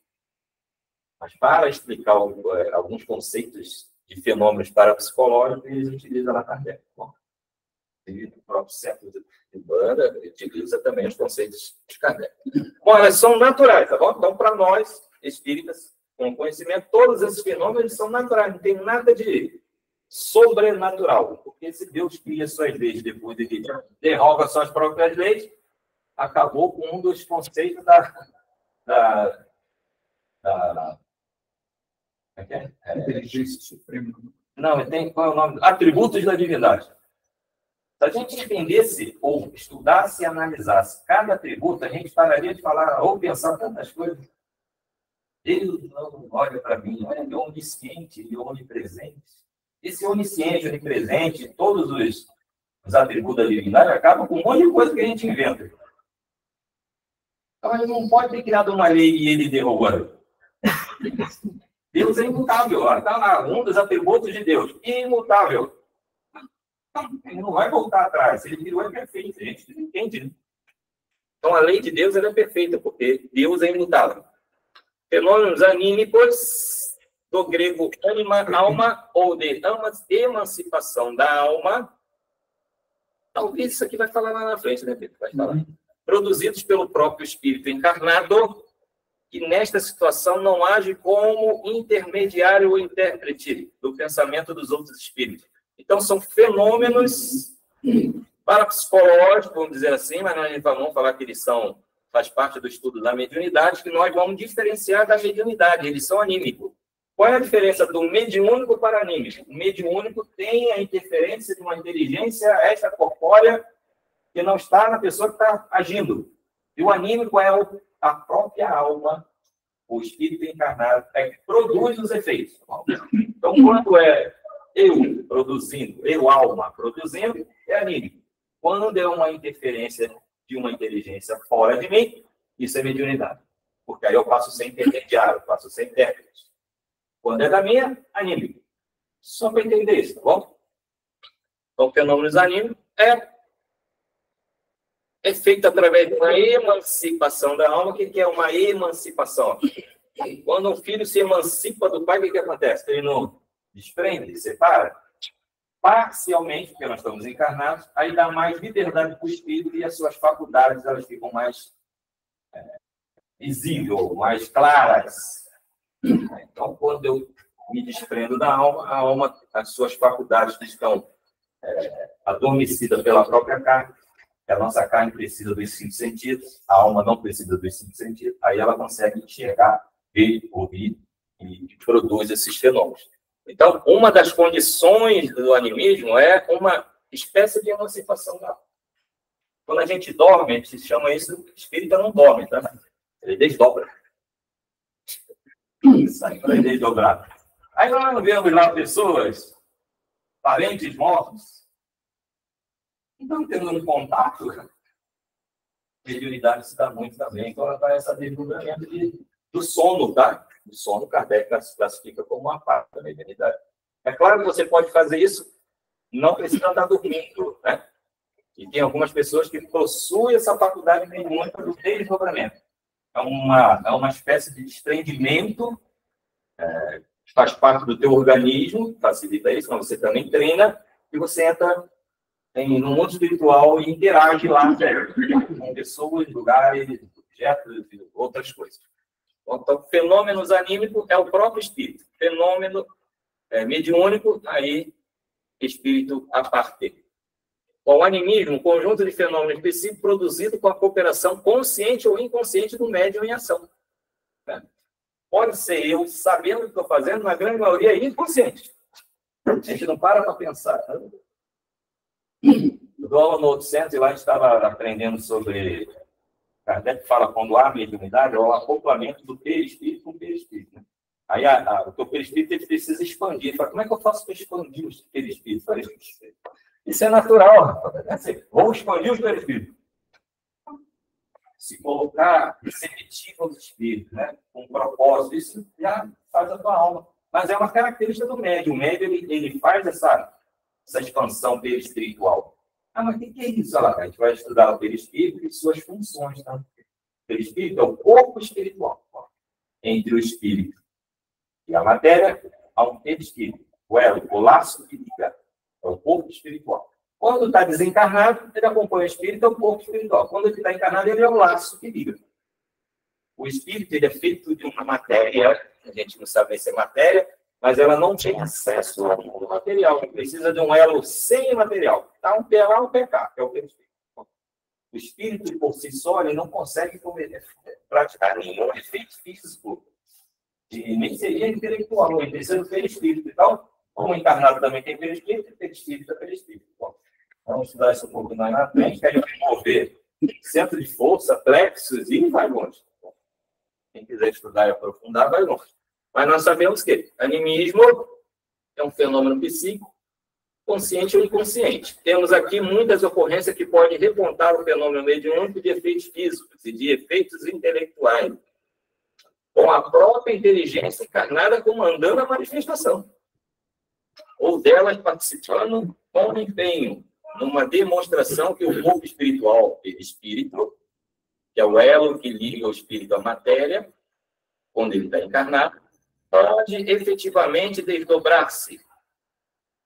Mas para explicar alguns conceitos de fenômenos parapsicológicos, eles utilizam a Kardec. Bom, o próprio século de Umbanda utiliza também os conceitos de Kardec. Bom, elas são naturais, tá bom? Então, para nós, espíritas, com conhecimento, todos esses fenômenos são naturais, não tem nada de sobrenatural. Porque se Deus cria suas leis depois de derroga suas próprias leis, acabou com um dos conceitos da inteligência suprema. Não, qual é o nome? Atributos da divindade. Se a gente entendesse, ou estudasse e analisasse cada atributo, a gente pararia de falar ou pensar tantas coisas. Deus não olha para mim, olha, ele é onisciente, ele é onipresente. Esse onisciente, onipresente, todos os atributos da divindade acabam com um monte de coisa que a gente inventa. Então, ele não pode ter criado uma lei e ele derrubou a lei. Deus é imutável. Está lá, um dos atributos de Deus. Imutável. Ele não vai voltar atrás. Ele criou, é perfeito. A gente não entende. Né? Então, a lei de Deus ela é perfeita, porque Deus é imutável. Fenômenos anímicos, do grego anima, alma, ou de emancipação da alma. Talvez isso aqui vai falar lá na frente, né, Pedro? Vai falar. Produzidos pelo próprio espírito encarnado, que nesta situação não age como intermediário ou intérprete do pensamento dos outros espíritos. Então, são fenômenos parapsicológicos, vamos dizer assim, mas nós vamos falar que eles faz parte do estudo da mediunidade, que nós vamos diferenciar da mediunidade, eles são anímicos. Qual é a diferença do mediúnico para anímico? O mediúnico tem a interferência de uma inteligência extracorpórea que não está na pessoa que está agindo. E o anímico é a própria alma, o espírito encarnado, é que produz os efeitos. Então, quando é eu produzindo, eu, alma, produzindo, é anímico. Quando é uma interferência de uma inteligência fora de mim, isso é mediunidade. Porque aí eu passo a ser intermediário, eu passo a ser intérprete. Quando é da minha, anímico. Só para entender isso, tá bom? Então, o fenômeno anímico é feito através de uma emancipação da alma. O que é uma emancipação? Quando um filho se emancipa do pai, o que acontece? Ele não desprende, separa? Parcialmente, porque nós estamos encarnados, aí dá mais liberdade para o espírito e as suas faculdades elas ficam mais visíveis, mais claras. Então, quando eu me desprendo da alma, a alma, as suas faculdades estão adormecidas pela própria carne. A nossa carne precisa dos 5 sentidos, a alma não precisa dos 5 sentidos. Aí ela consegue enxergar, ver, ouvir e produz esses fenômenos. Então, uma das condições do animismo é uma espécie de emancipação da alma. Quando a gente dorme, a gente chama isso de espírita não dorme, tá? Ele desdobra. Sai para desdobrar. Aí nós vemos lá pessoas, parentes mortos, então tendo um contato, a mediunidade se dá muito também. Então ela vai essa desdobramento do sono, tá? O sono, Kardec classifica como uma parte da mediunidade. É claro que você pode fazer isso, não precisa estar dormindo, né? E tem algumas pessoas que possuem essa faculdade mediúnica do desdobramento. É uma espécie de desprendimento, faz parte do teu organismo, facilita isso, mas você também treina, e você entra no mundo espiritual e interage lá com pessoas, lugares, objetos e outras coisas. Então, fenômenos anímicos é o próprio espírito. Fenômeno mediúnico, aí, espírito a parte. O animismo, um conjunto de fenômenos específicos produzido com a cooperação consciente ou inconsciente do médium em ação. Pode ser eu sabendo o que estou fazendo, na grande maioria é inconsciente. A gente não para pensar. Eu dou aula no outro centro e lá a gente estava aprendendo sobre... Kardec fala quando há mediunidade, é o acoplamento do perispírito com o perispírito. Né? Aí o teu perispírito ele precisa expandir. Ele fala, como é que eu faço para expandir o perispírito? Isso é natural, rapaz. Vou expandir os perispíritos. Se colocar receptivo aos espíritos, né? Com propósito, isso já faz a tua alma. Mas é uma característica do médium. O médium ele faz essa expansão perispiritual. Ah, mas o que é isso? Olha lá, a gente vai estudar o perispírito e suas funções. Tá? O perispírito é o corpo espiritual. Entre o espírito e a matéria, há um perispírito. O laço que liga. É o corpo espiritual. Quando está desencarnado, ele acompanha o espírito, é o corpo espiritual. Quando ele está encarnado, ele é o laço que liga. O espírito ele é feito de uma matéria, a gente não sabe se é matéria, mas ela não tem acesso ao mundo material. Precisa de um elo sem material. Está um pé lá, um pé cá, que é o perispírito. O espírito, por si só, ele não consegue praticar nenhum efeito físico. E nem seria intelectual, ele precisa do perispírito. Então, como o encarnado também tem perispírito, perispírito é perispírito. Bom, vamos estudar isso um pouco mais na frente, que a gente vai mover centro de força, plexos e vai longe. Quem quiser estudar e aprofundar, vai longe. Mas nós sabemos que animismo é um fenômeno psíquico, consciente ou inconsciente. Temos aqui muitas ocorrências que podem repontar o fenômeno mediúnico de efeitos físicos e de efeitos intelectuais, com a própria inteligência encarnada comandando a manifestação, ou delas participando com empenho, numa demonstração que o corpo espiritual, perispírito, que é o elo que liga o espírito à matéria, quando ele está encarnado, pode efetivamente desdobrar-se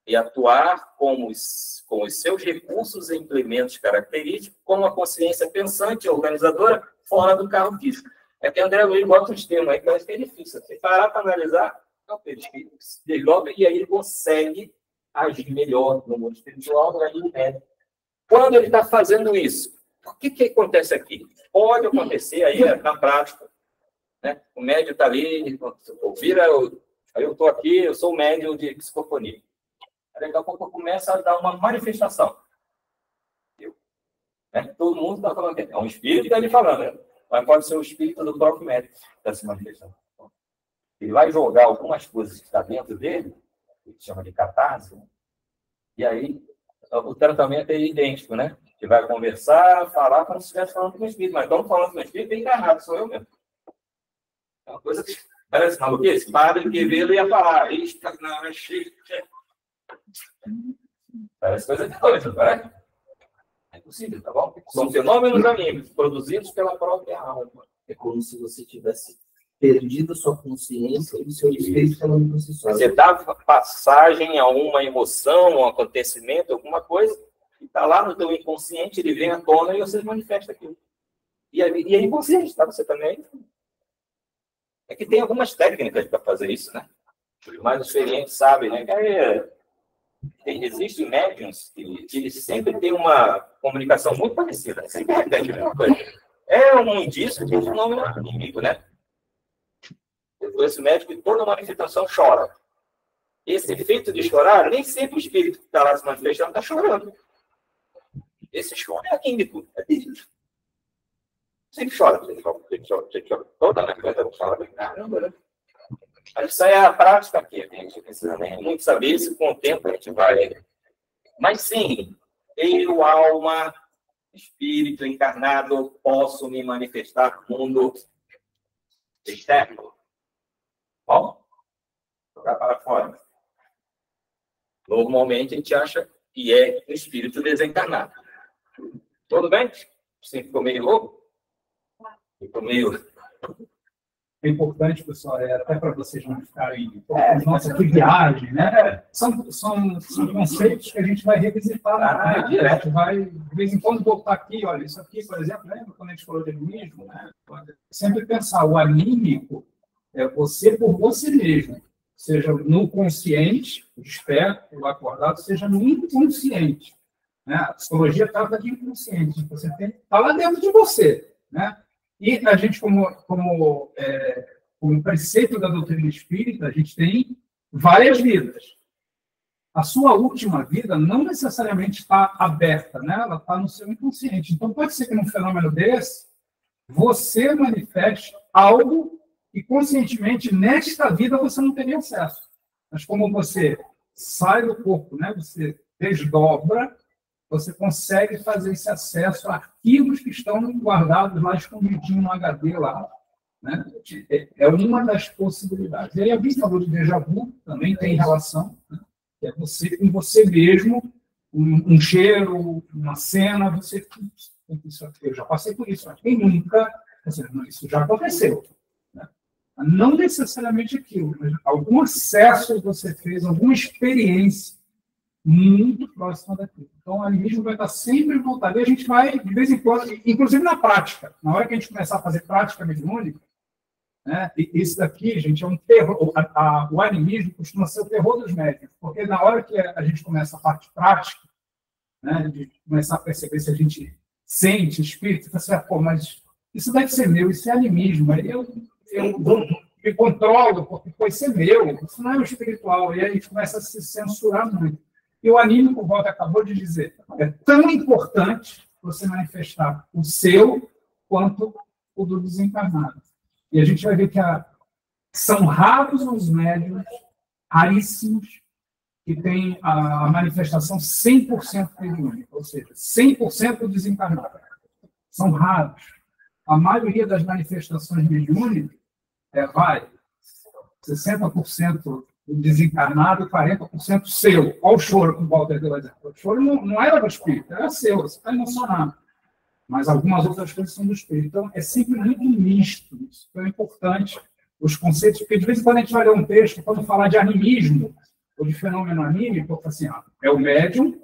e atuar com os seus recursos e implementos característicos, como a consciência pensante e organizadora, fora do carro físico. É que André Luiz bota uns termos aí que eu acho que é difícil. Você parar para analisar, o perispírito se desdobra e aí ele consegue agir melhor no mundo espiritual, no mundo médico. Quando ele está fazendo isso, o que acontece aqui? Pode acontecer aí na prática, né? O médium está ali, vira Aí eu estou aqui, eu sou médium de psicofonia. Aí daqui a pouco eu começo a dar uma manifestação. Todo mundo está falando que é um espírito que está ali falando, né? Mas pode ser o espírito do próprio médico que está se manifestando. Ele vai jogar algumas coisas que está dentro dele, que chama de catarse, né? E aí o tratamento é idêntico, né? Você vai conversar, falar como se estivesse falando com o espírito, mas estamos falando com o espírito encarnado, sou eu mesmo. É uma coisa que parece maluquice. Padre Quevedo ia falar. Parece coisa de doido, não é? É possível, tá bom? São fenômenos anímicos produzidos pela própria alma. É como se você tivesse perdido a sua consciência e o seu espírito falando por si só. Você dá passagem a uma emoção, um acontecimento, alguma coisa, e está lá no teu inconsciente, ele vem à tona e você manifesta aquilo. E é inconsciente, tá? Você também. É que tem algumas técnicas para fazer isso, né? Os mais experientes sabem, né? Existem médiums que eles sempre têm uma comunicação muito parecida. Sempre repete a mesma coisa. É um indício de um fenômeno anímico, né? Esse médico, em toda manifestação, chora. Esse efeito de chorar, nem sempre o espírito que está lá se manifestando está chorando. Esse choro é anímico. É isso. Sempre chora. Toda a coisa chora. Caramba, né? Mas isso aí é a prática aqui. A gente precisa muito saber se com o tempo a gente vai. Mas sim, eu, alma, espírito encarnado, posso me manifestar no mundo externo. Bom, jogar para fora. Normalmente a gente acha que é um espírito desencarnado. Tudo bem? Você ficou meio louco? Ficou meio. É importante, pessoal, até para vocês não ficarem. Nossa, que viagem, né? São conceitos que a gente vai revisitar. Né? A gente vai, de vez em quando, voltar aqui. Olha, isso aqui, por exemplo, lembra quando a gente falou de animismo? Né? Sempre pensar, o anímico é você por você mesmo. Seja no consciente, o desperto, o acordado, seja no inconsciente. Né? A psicologia trata de inconsciente. Você está lá dentro de você. Né? E a gente, como preceito da doutrina espírita, a gente tem várias vidas. A sua última vida não necessariamente está aberta, né? Ela está no seu inconsciente. Então, pode ser que num fenômeno desse, você manifeste algo que conscientemente, nesta vida, você não teria acesso. Mas como você sai do corpo, né? Você desdobra, você consegue fazer esse acesso a arquivos que estão guardados lá, escondidinho no HD lá. Né? É uma das possibilidades. E aí alguém falou de déjà vu, também tem relação, né? Que é você com você mesmo, um cheiro, uma cena, você... Eu já passei por isso, mas quem nunca... Isso já aconteceu. Né? Não necessariamente aquilo, mas algum acesso você fez, alguma experiência muito próxima daquilo. Então, o animismo vai estar sempre voltado. E a gente vai, de vez em quando, inclusive na prática, na hora que a gente começar a fazer prática mediúnica, né, isso daqui, gente, é um terror. O animismo costuma ser o terror dos médicos, porque na hora que a gente começa a parte prática, né, de começar a perceber se a gente sente espírito, você fala assim, pô, mas isso deve ser meu, isso é animismo. Aí eu me controlo, porque pode ser meu, isso não é o espiritual. E aí a gente começa a se censurar muito. E o anímico, o Walter acabou de dizer, é tão importante você manifestar o seu quanto o do desencarnado. E a gente vai ver que são raros os médiuns, raríssimos, que têm a manifestação 100% mediúnica, ou seja, 100% desencarnado. São raros. A maioria das manifestações mediúnicas vai 60% desencarnado, 40% seu. Olha o choro que o Walter deu exemplo. O choro não era do espírito, era seu, você está emocionado. Mas algumas outras coisas são do espírito. Então, é sempre muito misto. Isso é importante. Os conceitos, porque de vez em quando a gente vai ler um texto, quando falar de animismo, ou de fenômeno anímico, assim, é o médium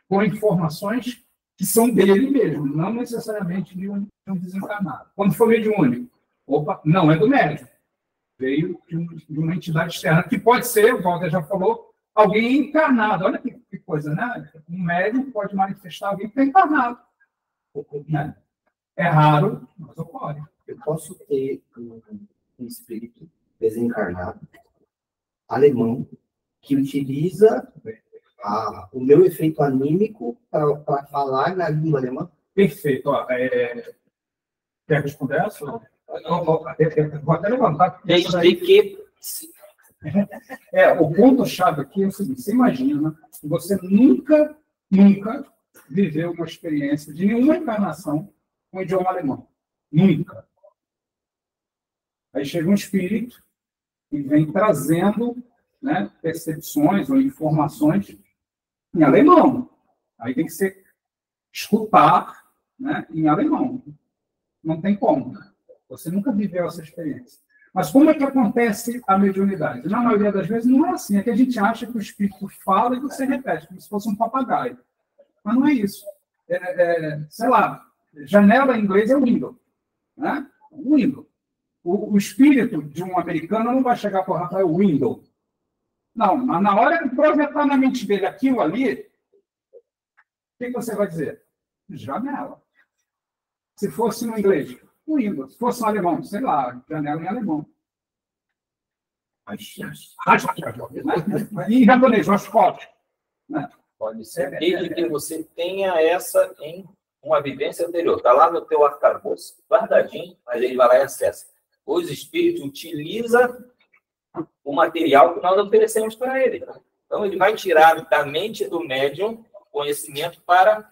com informações que são dele mesmo, não necessariamente de um desencarnado. Quando for mediúnico, opa, não é do médium. Veio de uma entidade externa, que pode ser, o Walter já falou, alguém encarnado. Olha que coisa, né? Um médium pode manifestar alguém que está encarnado. Né? É raro, mas ocorre. Eu posso ter um espírito desencarnado alemão que utiliza o meu efeito anímico para falar na língua alemã? Perfeito. Ó, quer responder essa? Vou até levantar. Desde que... O ponto-chave aqui é o seguinte: você imagina, você nunca viveu uma experiência de nenhuma encarnação com o idioma alemão. Nunca. Aí chega um espírito e vem trazendo, né, percepções ou informações em alemão. Aí tem que ser escutar, né, em alemão. Não tem como. Você nunca viveu essa experiência. Mas como é que acontece a mediunidade? Na maioria das vezes não é assim. É que a gente acha que o espírito fala e você repete, como se fosse um papagaio. Mas não é isso. Sei lá, janela em inglês é window. Né? Window. O espírito de um americano não vai chegar para o Rafael window. Não, mas na hora de projetar na mente dele aquilo ali, o que você vai dizer? Janela. Se fosse no inglês, window. Se fosse no alemão, sei lá, janela em alemão. E em japonês, Oshkosh. Pode ser desde que você tenha essa em uma vivência anterior. Está lá no teu arcabouço, guardadinho, mas ele vai lá e acessa. Os espíritos utilizam o material que nós oferecemos para ele. Então, ele vai tirar da mente do médium conhecimento para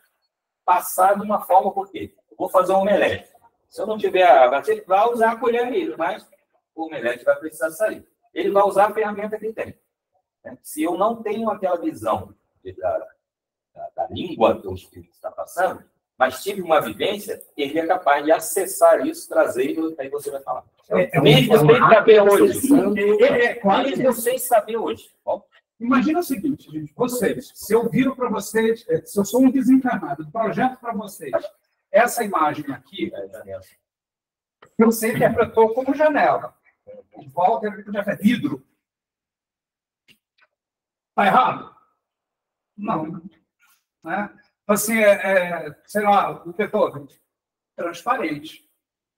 passar de uma forma, por quê? Vou fazer um omelete. Se eu não tiver água, ele vai usar a colher nele, mas o omelete vai precisar sair. Ele vai usar a ferramenta que ele tem. Se eu não tenho aquela visão da língua que o espírito está passando, mas tive uma vivência, ele é capaz de acessar isso, trazer, e aí você vai falar. Mesmo sem saber hoje. Mesmo sem saber hoje. Bom, imagina o seguinte, gente, vocês, se eu viro para vocês, se eu sou um desencarnado, projeto para vocês essa imagem aqui, que você interpretou como janela. O Walter já é vidro. Está errado? Não. Né? Assim, sei lá, o Beethoven, transparente.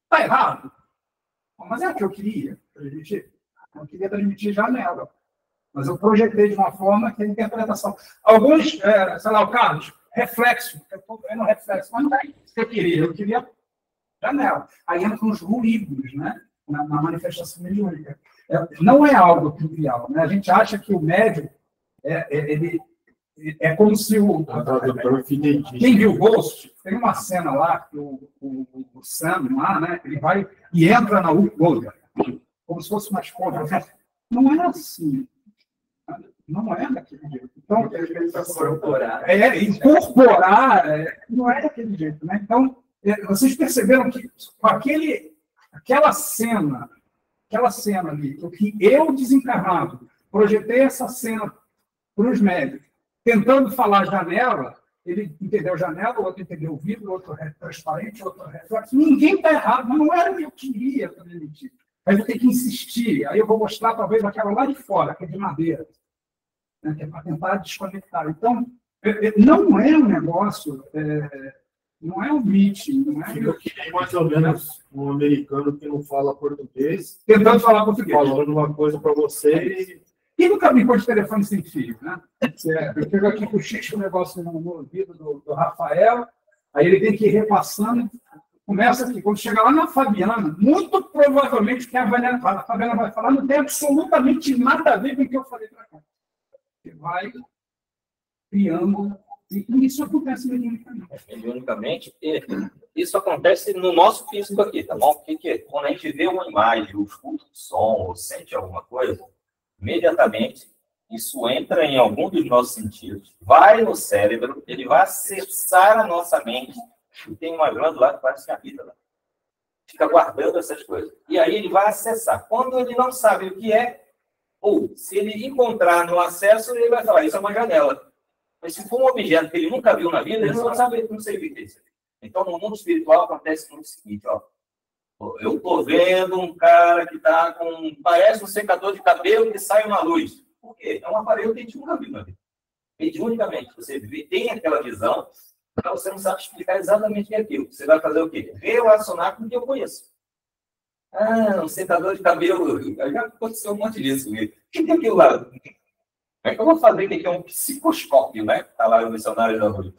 Está errado? Mas é o que eu queria transmitir. Eu queria transmitir janela. Mas eu projetei de uma forma que a interpretação. Alguns, sei lá, o Carlos, reflexo. Eu estou vendo reflexo, mas não é isso que eu queria. Eu queria janela. Aí entram os ruídos, né? Na manifestação mediúnica. Não é algo trivial. Né? A gente acha que o médium ele é como se o... Quem viu o Ghost, tem uma cena lá que o Sam lá, né? Ele vai e entra na Ultra, como se fosse uma escola. Não é assim. Não é daquele jeito. Então, incorporar não é daquele jeito. Né? Então, vocês perceberam que com aquela cena ali, que eu desencarnado, projetei essa cena para os médicos, tentando falar janela, ele entendeu janela, o outro entendeu vidro, o outro é transparente, o outro é reflexo. Ninguém está errado, mas não era o que eu queria transmitir. Aí eu vou ter que insistir, aí eu vou mostrar talvez aquela lá de fora, que é de madeira, né, que é para tentar desconectar. Então, não é um negócio, não é um meeting, não é... Eu queria mais ou menos um americano que não fala português, tentando falar português. Falando uma coisa para você e nunca brincou de telefone sem fio, né? Eu pego aqui com o negócio no ouvido do Rafael, aí ele tem que ir repassando, começa aqui, quando chegar lá na Fabiana, muito provavelmente o que a Fabiana vai falar não tem absolutamente nada a ver com o que eu falei para cá. Você vai criando, e isso acontece mediunicamente. Isso acontece no nosso físico aqui, tá bom? Porque quando a gente vê uma imagem, ou escuta um som, ou sente alguma coisa, imediatamente, isso entra em algum dos nossos sentidos, vai no cérebro, ele vai acessar a nossa mente, e tem uma glândula que parece que habita lá. Fica guardando essas coisas. E aí ele vai acessar. Quando ele não sabe o que é, ou se ele encontrar no acesso, ele vai falar, isso é uma janela. Mas se for um objeto que ele nunca viu na vida, ele não sabe, não sei o que é isso. Então, no mundo espiritual, acontece o seguinte, ó. Eu estou vendo um cara que está com... Parece um secador de cabelo que sai uma luz. Por quê? É um aparelho que a gente nunca viu na vida. Mediunicamente, você tem aquela visão, mas você não sabe explicar exatamente o que é aquilo. Você vai fazer o quê? Relacionar com o que eu conheço. Ah, um secador de cabelo. Já aconteceu um monte disso comigo. O que é aquilo lá? Como é que eu vou fazer que é um psicoscópio, né? Está lá no Missionário da Rua.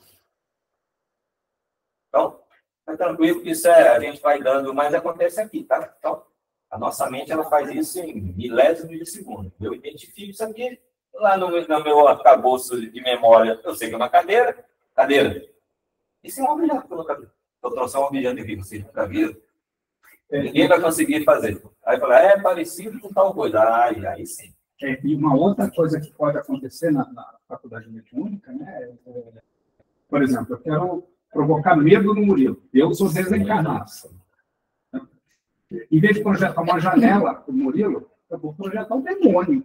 Então, tá tranquilo que isso a gente vai dando, mas acontece aqui, tá? Então, a nossa mente, ela faz isso em milésimos de segundo. Eu identifico isso aqui, lá no meu arcabouço de memória, eu sei que é uma cadeira. Isso é um objeto que eu nunca vi. Eu trouxe um objeto aqui, vocês nunca viram. Ninguém vai conseguir fazer. Aí fala, é parecido com tal coisa. Aí sim. E uma outra coisa que pode acontecer na faculdade mediúnica, né? Por exemplo, eu quero provocar medo no Murilo. Eu sou desencarnado. Em vez de projetar uma janela para o Murilo, eu vou projetar um demônio.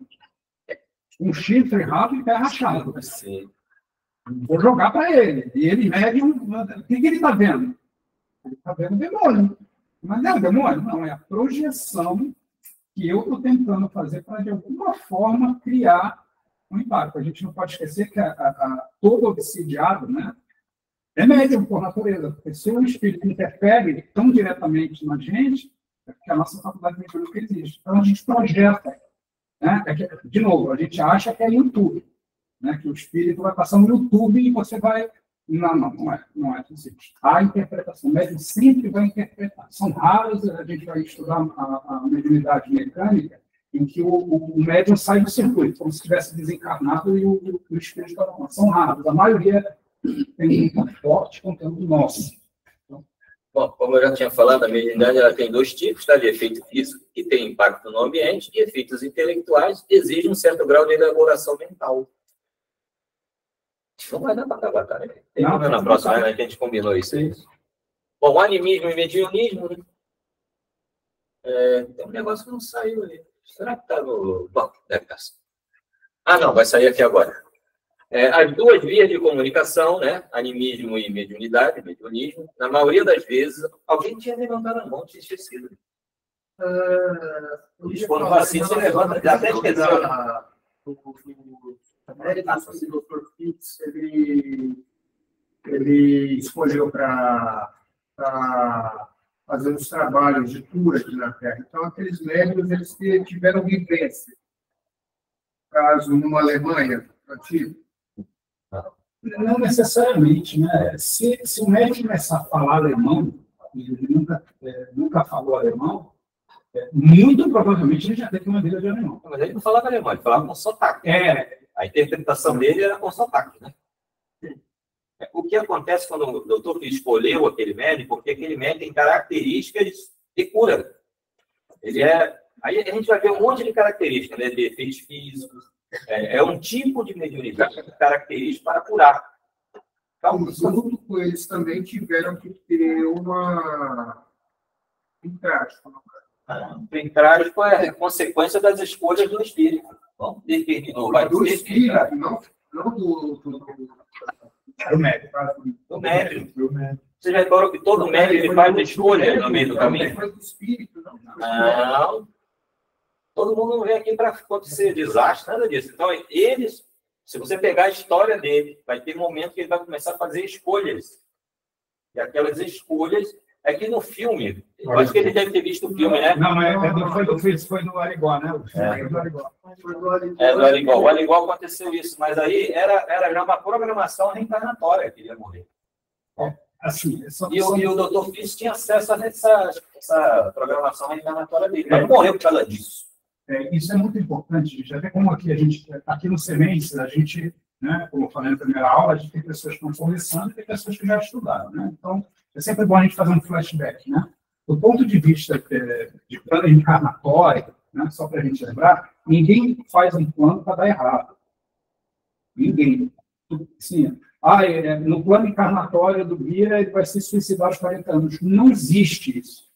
Um chifre, rabo e pé rachado. Vou jogar para ele. E ele mede o que ele está vendo? Ele está vendo o demônio. Mas não é o demônio? Não, é a projeção que eu estou tentando fazer para, de alguma forma, criar um impacto. A gente não pode esquecer que todo obsidiado, né, é médium por natureza, porque se o espírito interfere tão diretamente na gente, é porque a nossa faculdade mediúnica existe. Então, a gente projeta. Né? De novo, a gente acha que é YouTube, né? Que o espírito vai passar no YouTube e você vai... Não é assim. A interpretação, o médium sempre vai interpretar. São raros, a gente vai estudar a mediunidade mecânica, em que o médium sai do circuito, como se estivesse desencarnado e o espírito está lá. São raros, a maioria tem um forte conteúdo nosso. Bom, como eu já tinha falado, a mediunidade ela tem dois tipos, tá? De efeito físico, que tem impacto no ambiente, e efeitos intelectuais, que exigem um certo grau de elaboração mental. Não vai dar para acabar, tá? Tem não, na próxima, né, que a gente combinou isso aí. Bom, animismo e mediunismo, né? Tem um negócio que não saiu ali. Será que está no... Bom, deve estar. Ah, não, vai sair aqui agora. As duas vias de comunicação, né? Animismo e mediunidade, mediunismo, na maioria das vezes, alguém tinha levantado a mão, tinha esquecido. Quando o vacilo se levanta, já até esqueceu. O Dr. Fitz, ele escolheu para fazer os trabalhos de cura aqui na Terra. Então, aqueles médicos, eles tiveram vivência. Caso numa Alemanha, antigo. Não necessariamente, né? Se o médico começar a falar alemão, e ele nunca falou alemão, muito provavelmente ele já teve uma vida de alemão. Mas ele não falava alemão, ele falava com sotaque. A interpretação dele era com sotaque, né? O que acontece quando o doutor escolheu aquele médico, porque aquele médico tem características de cura. Aí a gente vai ver um monte de características, né? De efeitos físicos. É um tipo de mediunidade característico para curar. Então, junto com eles também tiveram que ter um trágico. O trágico é consequência das escolhas do espírito. Bom, do espírito, não do médico. Do médico. Você já reparou que todo médico ele faz escolha no meio do caminho? Foi do espírito, não. Não. Todo mundo não vem aqui para acontecer desastre, nada disso. Então, eles, se você pegar a história dele, vai ter um momento que ele vai começar a fazer escolhas. E aquelas escolhas, é que no filme, eu acho que ele deve ter visto o filme, né? Não, foi do Arigó, né? Do Arigó. Do Arigó. O Arigó aconteceu isso, mas aí era já uma programação reencarnatória que ele ia morrer. Assim, e o Dr. Fitz tinha acesso a essa programação reencarnatória dele. Ele morreu por causa disso. Isso é muito importante. Já vê como aqui no Sementes, a gente, né, como eu falei na primeira aula, a gente tem pessoas que estão começando e tem pessoas que já estudaram. Né? Então, é sempre bom a gente fazer um flashback. Né? Do ponto de vista de plano encarnatório, né, só para a gente lembrar, ninguém faz um plano para dar errado. Ninguém. Sim. No plano encarnatório do guia, ele vai se suicidar aos 40 anos. Não existe isso.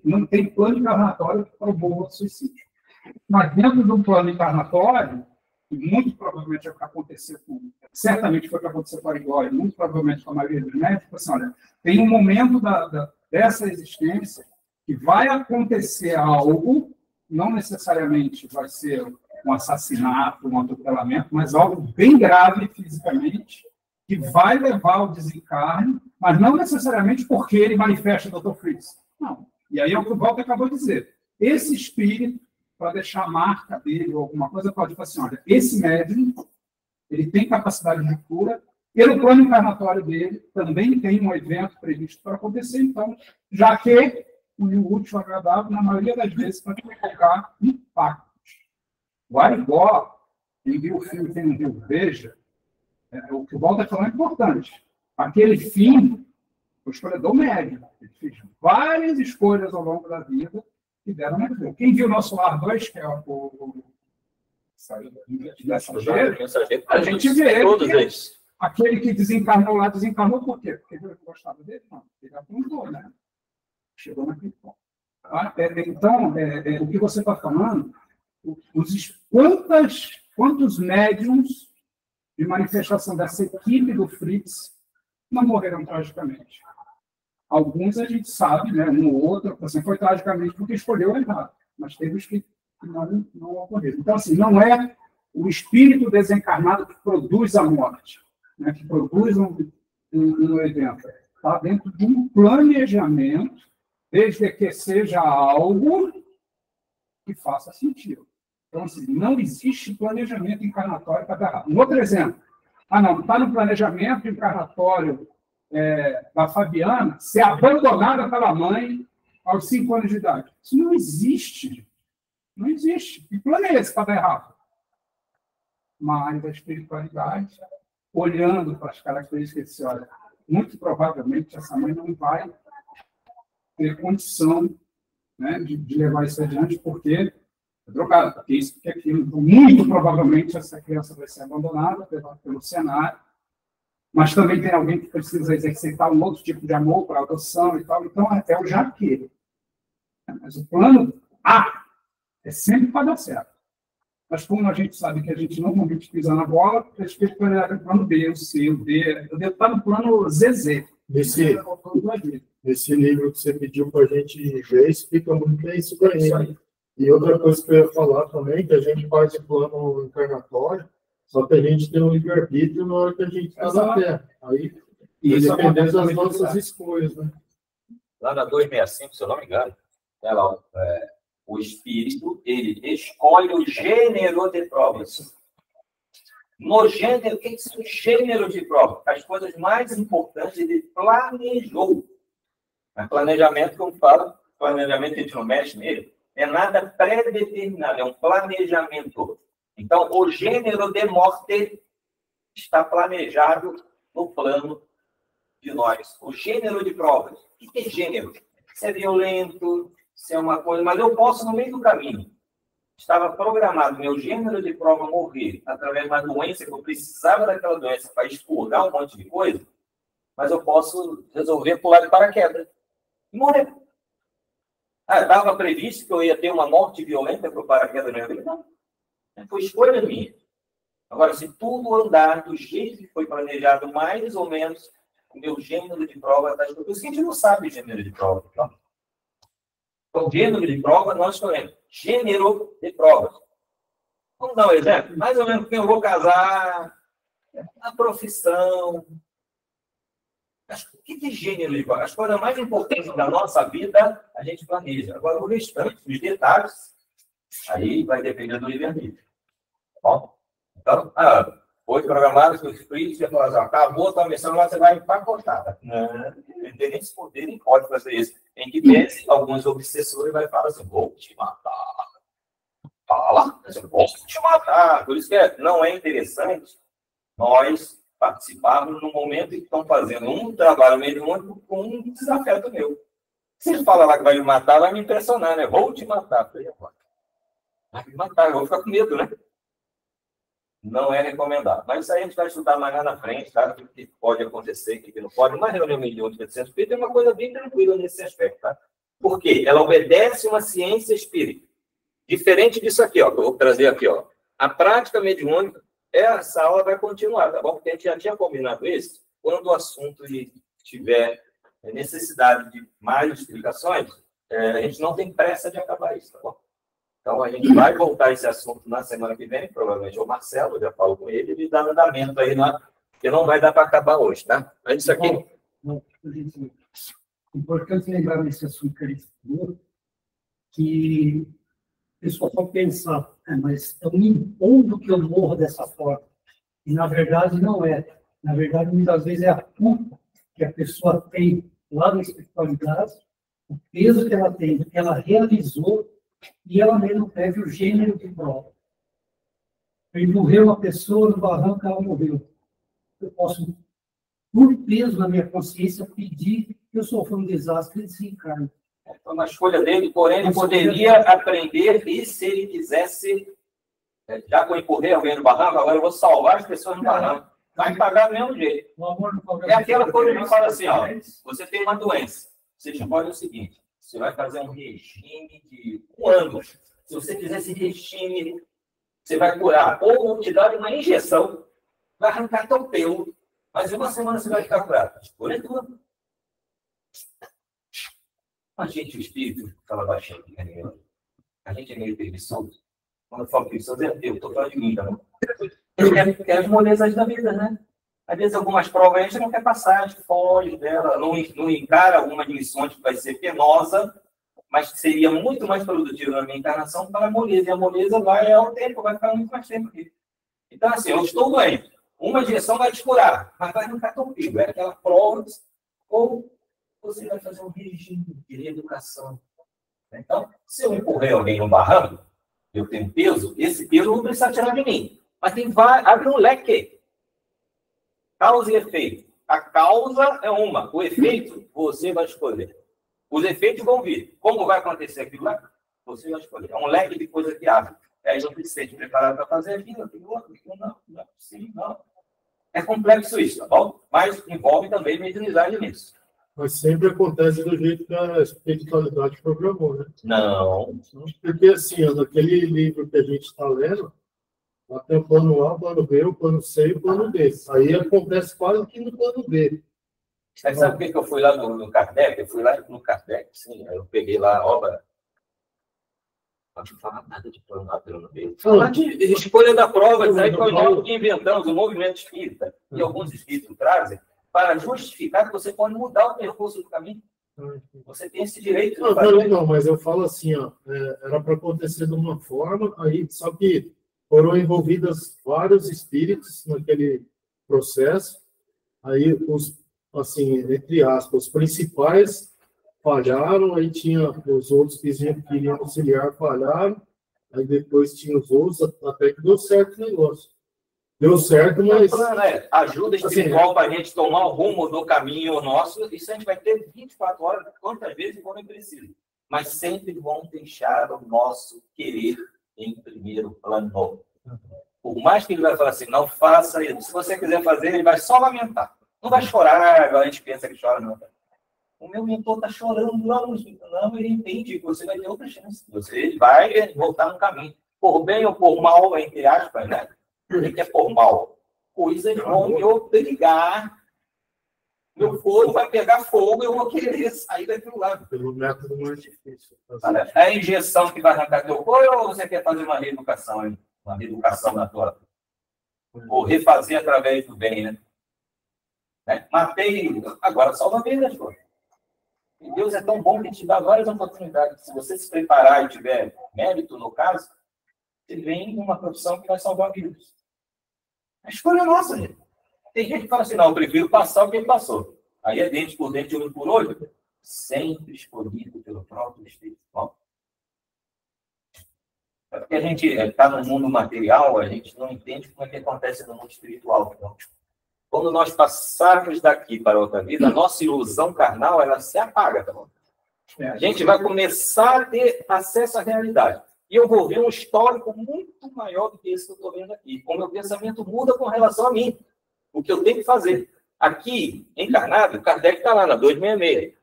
Não tem plano encarnatório que promova o suicídio. Mas dentro do plano encarnatório, muito provavelmente é o que aconteceu certamente foi o que aconteceu com a Arigó, muito provavelmente com a maioria dos médicos, assim, olha, tem um momento dessa existência que vai acontecer algo, não necessariamente vai ser um assassinato, um atropelamento, mas algo bem grave fisicamente, que vai levar ao desencarne, mas não necessariamente porque ele manifesta o Dr. Fritz. Não E aí é o que o Walter acabou de dizer. Esse espírito, para deixar a marca dele ou alguma coisa, pode falar assim, olha, esse médium, ele tem capacidade de cura, pelo plano encarnatório dele, também tem um evento previsto para acontecer, então, já que o útil agradável, na maioria das vezes, para provocar impactos. O Arigó, quem viu o filme, quem não viu, veja, o que o Walter falou é importante. Aquele fim, o escolhedor médio, ele fez várias escolhas ao longo da vida que deram muito. Quem viu o Nosso Lar 2, que é o a gente vê todos eles. Aquele que desencarnou lá, desencarnou por quê? Porque ele gostava dele? Não, ele apontou, né? Chegou naquele ponto. Então, o que você está falando, quantos médiums de manifestação dessa equipe do Fritz não morreram tragicamente? Alguns a gente sabe, né? Um ou outro, assim, foi tragicamente porque escolheu errado, mas teve os que não ocorreram. Então, assim, não é o espírito desencarnado que produz a morte, né? Que produz um evento. Está dentro de um planejamento, desde que seja algo que faça sentido. Então, assim, não existe planejamento encarnatório para dar errado. Um outro exemplo. Não, está no planejamento encarnatório da Fabiana ser abandonada pela mãe aos 5 anos de idade. Isso não existe. Não existe. Que plano é esse para dar errado? Mas a espiritualidade, olhando para as características, disse, olha, muito provavelmente essa mãe não vai ter condição, né, de levar isso adiante, porque é drogada, porque isso, porque aquilo. Então, muito provavelmente essa criança vai ser abandonada pelo cenário, mas também tem alguém que precisa exercitar um outro tipo de amor para adoção e tal. Então, é o já que. Mas o plano A é sempre para dar certo. Mas como a gente sabe que a gente normalmente pisa na bola, a gente pode no plano B, o C, o D. Eu devo estar no plano ZZ. Nesse livro que você pediu para a gente ver, explica muito bem isso daí. E outra coisa que eu ia falar também, que a gente faz o plano encarnatório, só que a gente tem um livre-arbítrio na hora que a gente está na Terra. Aí, dependendo das nossas escolhas, né? Lá na 265, se eu não me engano, o espírito, ele escolhe o gênero de provas. No gênero, o que é isso? Gênero de prova? As coisas mais importantes ele planejou. Mas planejamento, como fala, planejamento a gente não mexe nele, é nada pré-determinado, é um planejamento. Então, o gênero de morte está planejado no plano de nós. O gênero de provas. O que é gênero? Se é violento, se é uma coisa... Mas eu posso, no meio do caminho, estava programado meu gênero de prova morrer através de uma doença que eu precisava daquela doença para expurgar um monte de coisa, mas eu posso resolver pular de paraquedas e morrer. Estava previsto que eu ia ter uma morte violenta para o paraquedas na minha vida? Não. Foi escolha minha. Agora, se tudo andar do jeito que foi planejado, mais ou menos, o meu gênero de prova está escolhido. Por isso que a gente não sabe o gênero de prova. Não? Então, gênero de prova, nós escolhemos. Gênero de provas. Vamos dar um exemplo? Mais ou menos quem eu vou casar, a profissão. O que é gênero de prova? As coisas mais importantes da nossa vida, a gente planeja. Agora, o restante, os detalhes, aí vai depender do livre-arbítrio. Bom, então, foi programado que o Espírito ia falar assim, acabou a tua missão, agora você vai empacotar. Não, ele tem nem esse poder, nem pode fazer isso. Em que pese, alguns obsessores vai falar assim, vou te matar. Fala, vou te matar. Por isso que não é interessante nós participarmos no momento em que estão fazendo um trabalho mediúnico com um desafeto meu. Se ele fala lá que vai me matar, vai me impressionar, né? Vou te matar. Vai me matar, eu vou ficar com medo, né? Não é recomendado. Mas isso aí a gente vai estudar mais lá na frente, tá? O que pode acontecer, o que não pode. Uma reunião mediúnica de centro espírita é uma coisa bem tranquila nesse aspecto, tá? Por quê? Ela obedece uma ciência espírita. Diferente disso aqui, ó, que eu vou trazer aqui, ó. A prática mediúnica, essa aula vai continuar, tá bom? Porque a gente já tinha combinado isso. Quando o assunto tiver necessidade de mais explicações, a gente não tem pressa de acabar isso, tá bom? Então, a gente vai voltar a esse assunto na semana que vem, provavelmente o Marcelo, já falo com ele, ele dá andamento aí, porque não vai dar para acabar hoje, tá? Mas isso aqui... Importante lembrar nesse assunto que ele falou, que o pessoal pode pensar, mas estão me impondo que eu morra dessa forma. E, na verdade, não é. Na verdade, muitas vezes é a culpa que a pessoa tem lá na espiritualidade, o peso que ela tem, o que ela realizou, e ela mesmo pede o gênero de prova. Ele morreu uma pessoa no barranco, ela morreu. Eu posso, por peso na minha consciência, pedir que eu sofra um desastre e desencarne. Foi uma escolha dele, porém ele poderia aprender e se ele quisesse, já que eu empurrei alguém no barranco, agora eu vou salvar as pessoas no barranco. Vai pagar do mesmo jeito. É aquela coisa que fala assim, ó, você tem uma doença, você escolhe o seguinte, você vai fazer um regime de 1 ano. Se você fizer esse regime, você vai curar. Ou vão te dar uma injeção, vai arrancar teu pelo, mas em 1 semana você vai ficar curado. Escolha tudo. A gente, o espírito, fala baixinho, a gente é meio preguiçoso. Quando eu falo preguiçoso, eu estou falando de mim, tá bom? É as molezas da vida, né? Às vezes, algumas provas a gente não quer passar, a gente foge dela, não encara alguma de missões que vai ser penosa, mas seria muito mais produtivo na minha encarnação para a moleza. E a moleza vai ao tempo, vai ficar muito mais tempo aqui. Então, assim, eu estou doente. Uma injeção vai te curar, mas vai arrancar teu pico. É aquela prova, ou você vai fazer um regime de reeducação. Então, se eu empurrei alguém no barranco, eu tenho peso, esse peso não precisa tirar de mim. Mas abre um leque. Causa e efeito. A causa é uma, o efeito você vai escolher. Os efeitos vão vir. Como vai acontecer aquilo lá? Você vai escolher. É um leque de coisa que abre. Aí eu preciso estar preparado para fazer aquilo, outro, não é possível, não. É complexo isso, tá bom? Mas envolve também mediunidade nisso. Mas sempre acontece do jeito que a espiritualidade programou, né? Não. Porque, assim, naquele livro que a gente está lendo, lá tem o plano A, o plano B, o plano C e o plano D. Aí acontece quase que no plano B. Mas sabe por que eu fui lá no Kardec? Eu fui lá no Kardec, sim. Eu peguei lá a obra. Não falava nada de plano A, plano B. Falar de escolha da prova, isso aí foi nós que inventamos, o movimento espírita, e alguns espíritos trazem, para justificar que você pode mudar o percurso do caminho. Você tem esse direito. Não, mas eu falo assim, ó, era para acontecer de uma forma, aí só que foram envolvidos vários espíritos naquele processo, aí os, assim, entre aspas, os principais falharam, aí tinha os outros que queriam auxiliar, falharam, aí depois tinha os outros, até que deu certo o negócio. Deu certo, mas... Ajuda espiritual para a gente tomar o rumo do caminho nosso, isso a gente vai ter 24 horas, quantas vezes for preciso. Mas sempre vão deixar o nosso querer em primeiro plano. Por mais que ele vai falar assim, não faça isso. Se você quiser fazer, ele vai só lamentar. Não vai chorar, igual a gente pensa que chora, não. O meu mentor está chorando, não, ele entende que você vai ter outra chance. Você vai voltar no caminho. Por bem ou por mal, entre aspas, né? Ele quer por mal. Coisas vão me obrigar. Meu corpo vai pegar fogo e eu vou querer sair daquele lado. Pelo método mais difícil. É a injeção que vai arrancar teu corpo ou você quer fazer uma reeducação? Hein? Uma reeducação na tua... Ou refazer através do bem, né? Matei, agora salva vidas, pô. E Deus é tão bom que te dá várias oportunidades. Se você se preparar e tiver mérito, no caso, você vem numa profissão que vai salvar vidas. A escolha é nossa, gente. Tem gente que fala assim, não, eu prefiro passar o que ele passou. Aí é dente por dente, olho por olho. Sempre escolhido pelo próprio Espírito. Bom, é porque a gente está no mundo material, a gente não entende como é que acontece no mundo espiritual. Então, quando nós passarmos daqui para outra vida, a nossa ilusão carnal, ela se apaga. Tá bom? A gente vai começar a ter acesso à realidade. E eu vou ver um histórico muito maior do que esse que eu estou vendo aqui. O meu pensamento muda com relação a mim. O que eu tenho que fazer. Aqui, encarnado, Kardec está lá na 266.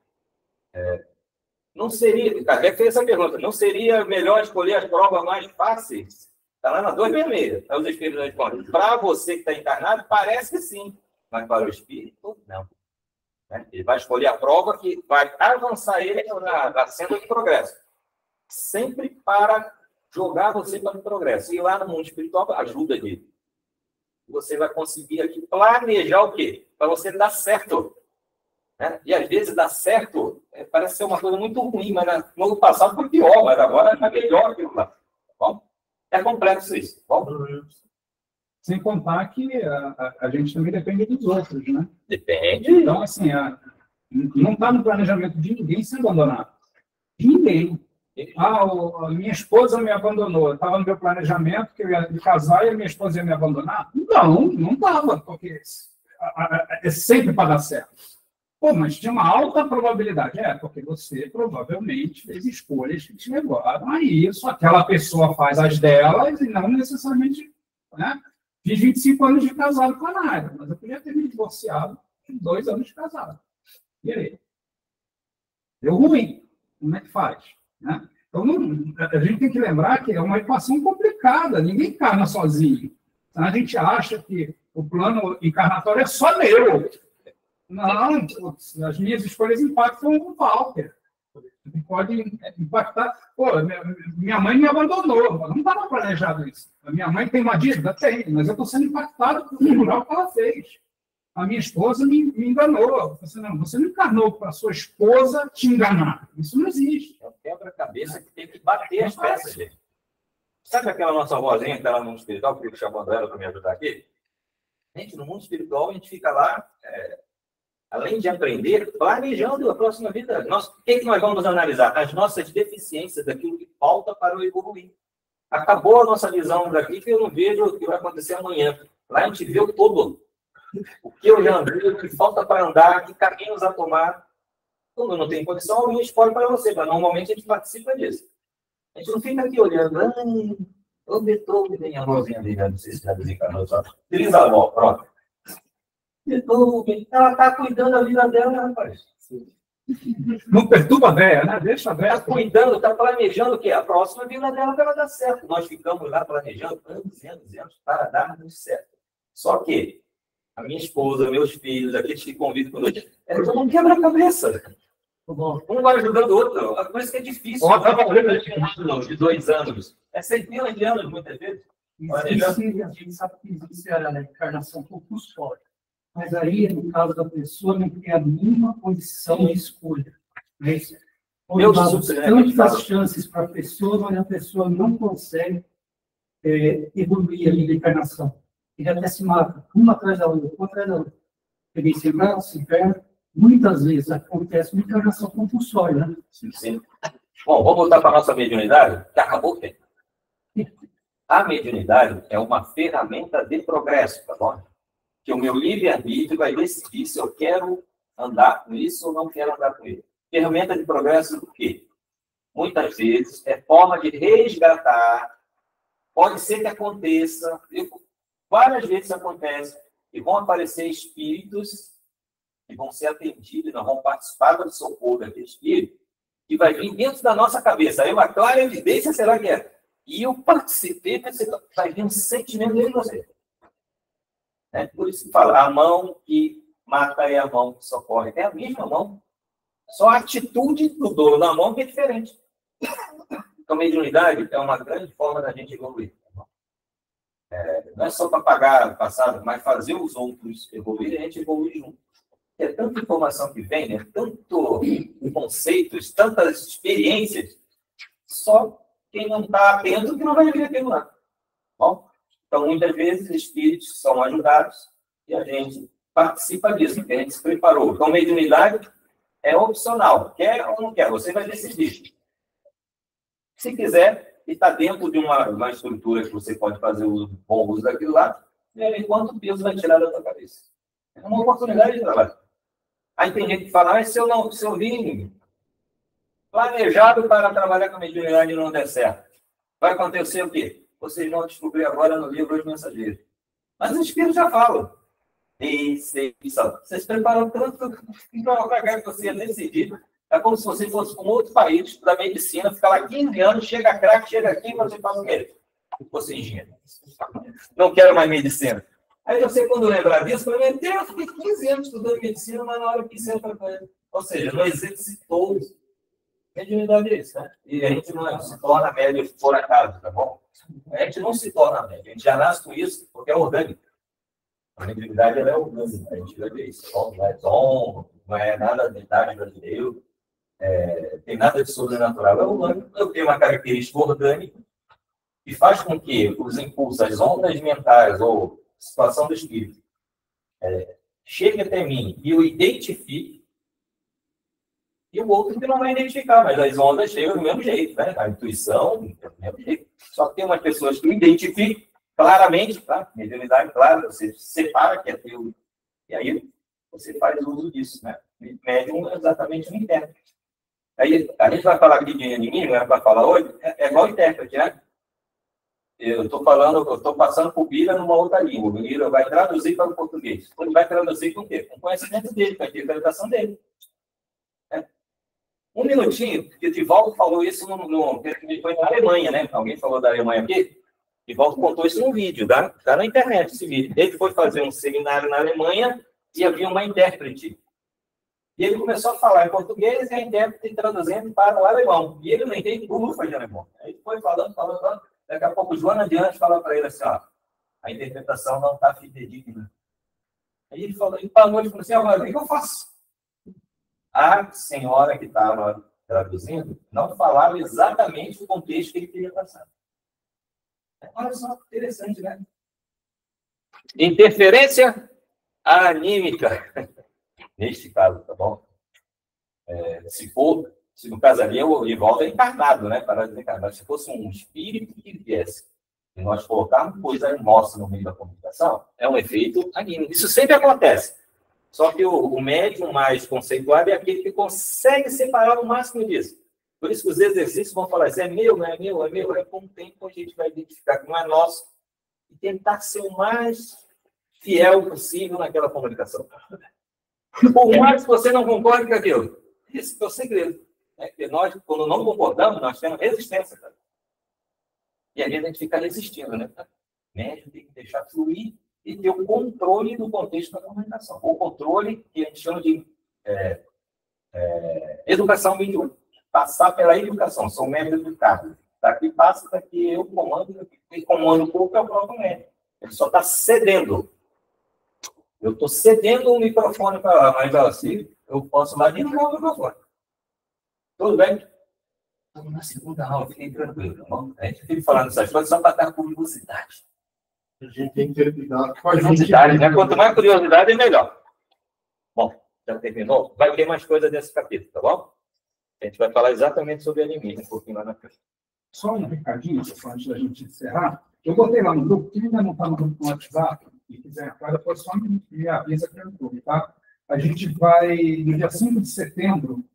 Não seria, Kardec fez essa pergunta, não seria melhor escolher as provas mais fáceis? Está lá na 266. Aí os espíritos respondem, para você que está encarnado, parece que sim. Mas para o espírito, não. Ele vai escolher a prova que vai avançar ele na senda de progresso. Sempre para jogar você para o progresso. E lá no mundo espiritual, ajuda dele. Você vai conseguir aqui planejar o quê? Para você dar certo. né? E às vezes dá certo, parece ser uma coisa muito ruim, mas no ano passado foi pior, mas agora é melhor aquilo lá. Bom, é complexo isso. Bom, sem contar que a gente também depende dos outros, né? depende. Então, assim, não está no planejamento de ninguém se abandonar. De ninguém. A minha esposa me abandonou. Estava no meu planejamento que eu ia me casar e a minha esposa ia me abandonar? Não estava, porque é sempre para dar certo. Pô, mas tinha uma alta probabilidade. Porque você provavelmente fez escolhas que te levaram a isso. Aquela pessoa faz as delas e não necessariamente... Né? Fiz 25 anos de casado com a Nádia, mas eu podia ter me divorciado com 2 anos de casado. E aí? Deu ruim. Como é que faz? Né? Então, a gente tem que lembrar que é uma equação complicada. Ninguém encarna sozinho. A gente acha que o plano encarnatório é só meu. Não, as minhas escolhas impactam o Walter. Pode impactar. Pô, minha mãe me abandonou. Não estava planejado isso. A minha mãe tem uma dívida? Tem, mas eu estou sendo impactado por o moral que ela fez. A minha esposa me enganou. Você não encarnou para a sua esposa te enganar. Isso não existe. É um quebra-cabeça que tem que bater as peças dele. Sabe aquela nossa vozinha que está lá no mundo espiritual, que eu chamando ela para me ajudar aqui? Gente, no mundo espiritual, a gente fica lá, além de aprender, planejando a próxima vida. O que nós vamos analisar? As nossas deficiências, daquilo que falta para o evoluir. Acabou a nossa visão daqui, que eu não vejo o que vai acontecer amanhã. Lá a gente vê o todo. O que eu já andei, o que falta para andar, que caminhos a tomar. Quando não tem condição, alguém escolhe para você, mas normalmente a gente participa disso. A gente não fica aqui olhando, o Beethoven tem a mãozinha dele, não sei se já desencarnou só. Trisavó, pronto. Beethoven, ela está cuidando da vida dela, rapaz. Não perturba a véia, né? Deixa a véia. Está cuidando, está planejando que a próxima vida dela vai dar certo. Nós ficamos lá planejando anos para dar muito certo. Só que a minha esposa, meus filhos, aqueles que convidam conosco, todo mundo quebra a cabeça. Um vai ajudando o outro. A coisa que é difícil. De 2 anos. É centenas de anos, muitas vezes. A gente sabe que existe a encarnação compulsória. Mas aí, no caso da pessoa, não tem a mínima condição de escolha. Mas, tantas chances para a pessoa, mas a pessoa não consegue evoluir ali na encarnação. Ele até se mata, uma atrás da outra, uma atrás da outra. Ele se perde. Muitas vezes acontece uma encarnação compulsória. Né? Sim. Bom, vamos voltar para a nossa mediunidade, que acabou o tempo. A mediunidade é uma ferramenta de progresso, tá bom? Que o meu livre-arbítrio vai decidir se eu quero andar com isso ou não quero andar com ele. Ferramenta de progresso do quê? Muitas vezes é forma de resgatar, pode ser que aconteça, várias vezes acontece, e vão aparecer espíritos que vão ser atendidos, nós vamos participar do socorro daquele espírito, que vai vir dentro da nossa cabeça. Aí uma clara evidência será que é. E eu participei, vai vir um sentimento dentro de você. Por isso que fala, a mão que mata é a mão que socorre. É a mesma mão. Só a atitude do dono da mão que é diferente. Então, mediunidade é uma grande forma da gente evoluir. Não é só para pagar o passado, mas fazer os outros evoluir, a gente evolui junto. É tanta informação que vem, tanto conceitos, tantas experiências, só quem não está atento que não vai ver aquilo lá. Bom? Então, muitas vezes, espíritos são ajudados e a gente participa disso, porque a gente se preparou. Então, mediunidade é opcional. Quer ou não quer, você vai decidir. Se quiser, e está dentro de uma estrutura que você pode fazer o bom uso daquilo lá, e aí quanto peso vai tirar da sua cabeça. É uma oportunidade de trabalho. Aí tem gente que fala, se eu vim planejado para trabalhar com mediunidade e não der certo, vai acontecer o quê? Vocês vão descobrir agora no livro Os Mensageiros. Mas os espíritos já falam. Vocês preparam tanto para cá que você ia decidir. É como se você fosse para um outro país da medicina, ficar lá 15 anos, chega craque, chega aqui e você fala o quê? Você é engenheiro. Não quero mais medicina. Aí você, quando lembrar disso, vai ver, eu fiquei 15 anos estudando medicina, mas na hora que isso entra para ele. Ou seja, não exercitou. Mediunidade é isso, né? E a gente não se torna médio por acaso, tá bom? A gente não se torna médio, a gente já nasce com isso, porque é orgânico. A mediunidade é orgânica, a gente vai ver isso. não é nada de idade brasileiro, tem nada de sobrenatural, é humano. Eu tenho uma característica orgânica que faz com que os impulsos, as ondas mentais ou situação do espírito chegue até mim e eu identifique, e o outro que não vai identificar, mas as ondas chegam do mesmo jeito, né? A intuição, do mesmo jeito. Só que tem umas pessoas que identificam claramente, tá? Mediunidade, claro, você separa que é teu, e aí você faz uso disso, né? Médium é exatamente um intérprete. Aí a gente vai falar aqui de inimigo, né? Vai falar hoje, é igual intérprete, né? Eu estou passando por Bira numa outra língua. O Bira vai traduzir para o português. Ele vai traduzir com o quê? Com o conhecimento dele, com a interpretação dele. Um minutinho, porque o Divaldo falou isso foi na Alemanha, né? Alguém falou da Alemanha aqui? Divaldo contou isso num vídeo, tá na internet esse vídeo. Ele foi fazer um seminário na Alemanha e havia uma intérprete. E ele começou a falar em português e a intérprete traduzindo para o alemão. E ele não entende ufa de alemão. Aí ele foi falando. Daqui a pouco o Joana Diante fala para ele assim, ó, a interpretação não está fidedigna. Aí ele falou, ele parou e falou assim, agora, o que eu faço? A senhora que estava traduzindo não falava exatamente o contexto que ele queria passar. Olha só, interessante, né? Interferência anímica. Neste caso, tá bom? Se no caso ali o Ivaldo é encarnado, né? Para desencarnar. Se fosse um espírito que viesse e nós colocarmos coisa nossa no meio da comunicação, é um efeito anímico. Isso sempre acontece. Só que o médium mais conceituado é aquele que consegue separar o máximo disso. Por isso que os exercícios vão falar assim, é meu, não é meu, é meu. É com o tempo a gente vai identificar que não é nosso e tentar ser o mais fiel possível naquela comunicação. Por mais que você não concorde com aquilo. Esse é o segredo. Porque nós, quando não concordamos, nós temos resistência. Cara. E aí a gente fica resistindo, né? O médium tem que deixar fluir e ter o controle do contexto da comunicação. O controle que a gente chama de educação mediúnica. Passar pela educação. São médios educados. Daqui passa, daqui eu comando, quem comanda o corpo é o próprio médium. Ele só está cedendo. Eu estou cedendo o microfone para lá, mas assim, eu posso lá desligar o microfone. Tudo bem? Estamos na segunda aula, fiquei tranquilo, tá bom? A gente fica falando essas coisas só para dar curiosidade. A gente tem que ter cuidado com a curiosidade, né? Quanto mais curiosidade, é melhor. Bom, já terminou? Vai ter mais coisa desse capítulo, tá bom? A gente vai falar exatamente sobre anime, um pouquinho lá na frente. Só um recadinho, pessoal, antes da gente encerrar. Eu botei lá no grupo, quem ainda não está no grupo no WhatsApp, e quiser entrar, depois só me avisa que eu entro, tá? A gente vai, no dia 5 de setembro,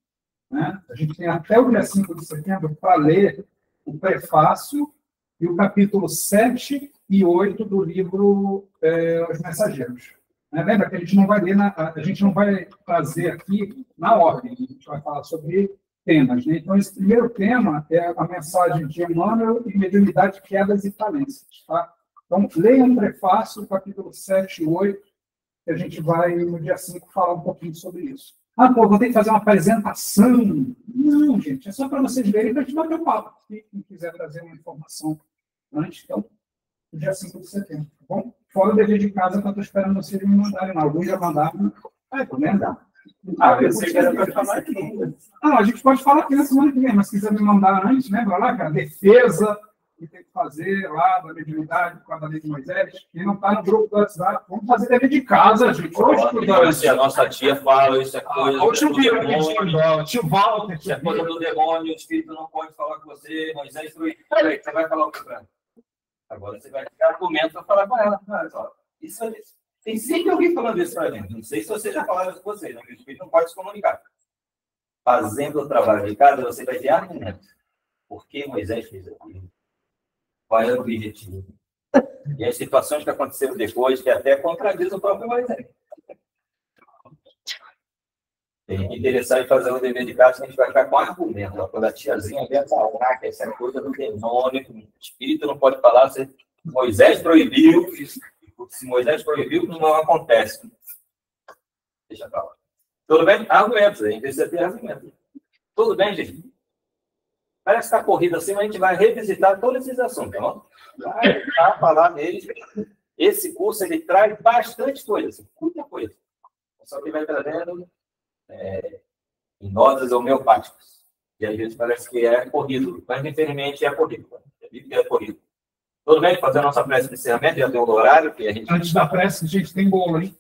né? A gente tem até o dia 5 de setembro para ler o prefácio e o capítulo 7 e 8 do livro Os Mensageiros. Lembra que a gente não vai ler, a gente não vai trazer aqui na ordem, a gente vai falar sobre temas, né? Então, esse primeiro tema é a mensagem de Emmanuel e mediunidade, quedas e falências, tá? Então, leiam o prefácio, o capítulo 7 e 8, que a gente vai, no dia 5, falar um pouquinho sobre isso. Ah, pô, vou ter que fazer uma apresentação. Não, gente, é só para vocês verem para a gente bater o papo. Quem quiser trazer uma informação antes, então, no dia 5 de setembro, tá bom? Fora o dever de casa, que eu estou esperando vocês me mandarem lá. Alguns já mandaram. Vou mandar. Eu sei que era para falar aqui. Não, a gente pode falar aqui na semana que vem, mas se quiser me mandar antes, lembra lá, cara, defesa que tem que fazer lá da mediunidade, por causa da lei de Moisés. Quem não está no grupo do WhatsApp, vamos fazer dever de casa, gente. Se a nossa tia fala, isso é coisa do demônio. Tio Walter. Isso é coisa do demônio, o espírito não pode falar com você, Moisés foi. Peraí, você vai falar o que para ela? Agora você vai ter argumento para falar com ela. Isso é isso. Tem sempre alguém falando isso para a gente. Não sei se você já falaram isso com vocês, né? O espírito não pode se comunicar. Fazendo o trabalho de casa, você vai ter argumento. Por que Moisés fez aquilo? Qual é o objetivo? E as situações que aconteceram depois, que até contradiz o próprio Moisés. Tem que interessar em fazer o dever de casa, a gente vai ficar com argumento. Quando a tiazinha vem falar que essa é coisa do demônio, o espírito não pode falar, Moisés proibiu, se Moisés proibiu, não acontece. Deixa pra lá. Tudo bem? Argumentos, a gente precisa ter argumentos. Tudo bem, gente? Parece que está corrida assim, mas a gente vai revisitar todos esses assuntos, tá bom? Vai falar neles. Esse curso, ele traz bastante coisa, muita coisa. Só que vai trazendo em doses homeopáticas. E às vezes parece que é corrido, mas infelizmente é corrido. É corrido. Tudo bem? Fazer a nossa prece de encerramento, já tem um horário que a gente... Antes da prece, a gente tem bolo, hein?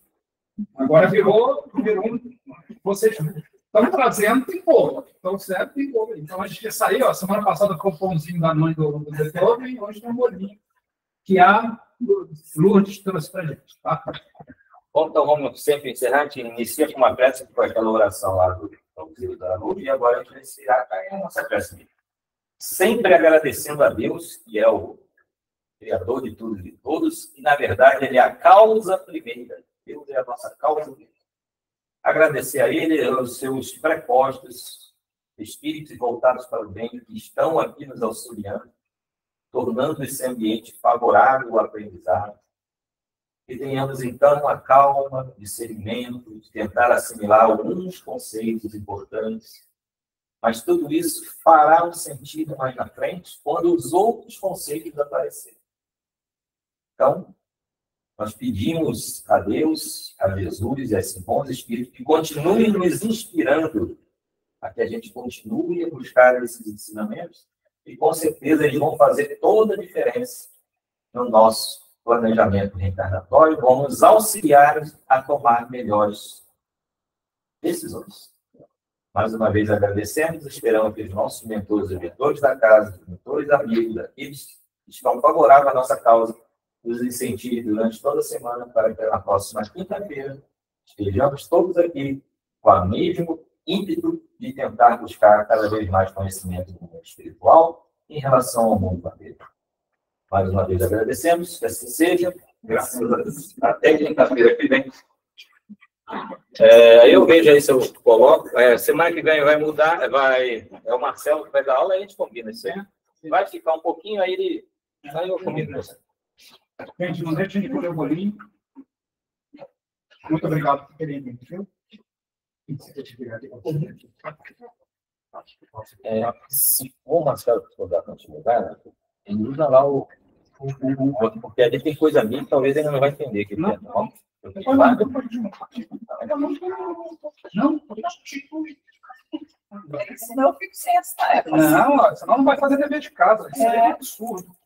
Agora virou vocês estão trazendo, tem bolo. Então, certo, tem bolo. Então, a gente ia sair, ó, semana passada ficou o pãozinho da mãe do Beethoven, hoje tem um bolinho que a Lourdes trouxe para a gente. Tá? Bom, então vamos sempre encerrar. A gente inicia com uma prece, que foi aquela oração lá do da Lourdes, e agora a gente vai encerrar a nossa prece. Sempre agradecendo a Deus, que é o Criador de tudo e de todos, e, na verdade, Ele é a causa primeira. Deus é a nossa causa primeira. Agradecer a Ele, aos seus prepostos, espíritos voltados para o bem, que estão aqui nos auxiliando, tornando esse ambiente favorável ao aprendizado. Que tenhamos, então, a calma, discernimento, de tentar assimilar alguns conceitos importantes. Mas tudo isso fará um sentido mais na frente, quando os outros conceitos aparecerem. Então, nós pedimos a Deus, a Jesus e a esses bons espíritos que continuem nos inspirando a que a gente continue a buscar esses ensinamentos e, com certeza, eles vão fazer toda a diferença no nosso planejamento reencarnatório, vão nos auxiliar a tomar melhores decisões. Mais uma vez agradecemos, esperamos que os nossos mentores e mentores da casa, os mentores amigos, aqueles que estão favoráveis à nossa causa, nos incentive durante toda a semana para que na próxima quinta-feira estejamos todos aqui com o mesmo ímpeto de tentar buscar cada vez mais conhecimento do mundo espiritual em relação ao mundo material. Mais uma vez agradecemos, que assim seja, graças a Deus. Até quinta-feira que vem. Eu vejo aí se eu coloco. Semana que vem vai mudar, é o Marcelo que vai dar aula, aí a gente combina isso aí. Vai ficar um pouquinho, aí eu combino isso. Gente, não deixe de comer o bolinho. Muito obrigado por terem vindo, viu? Se o Marcelo for dar continuidade, ele usa lá o outro, porque ali tem coisa minha que talvez ele não vai entender. Que não. Senão eu fico sem essa tarefa. Não, senão não vai fazer dever de casa. Isso é absurdo.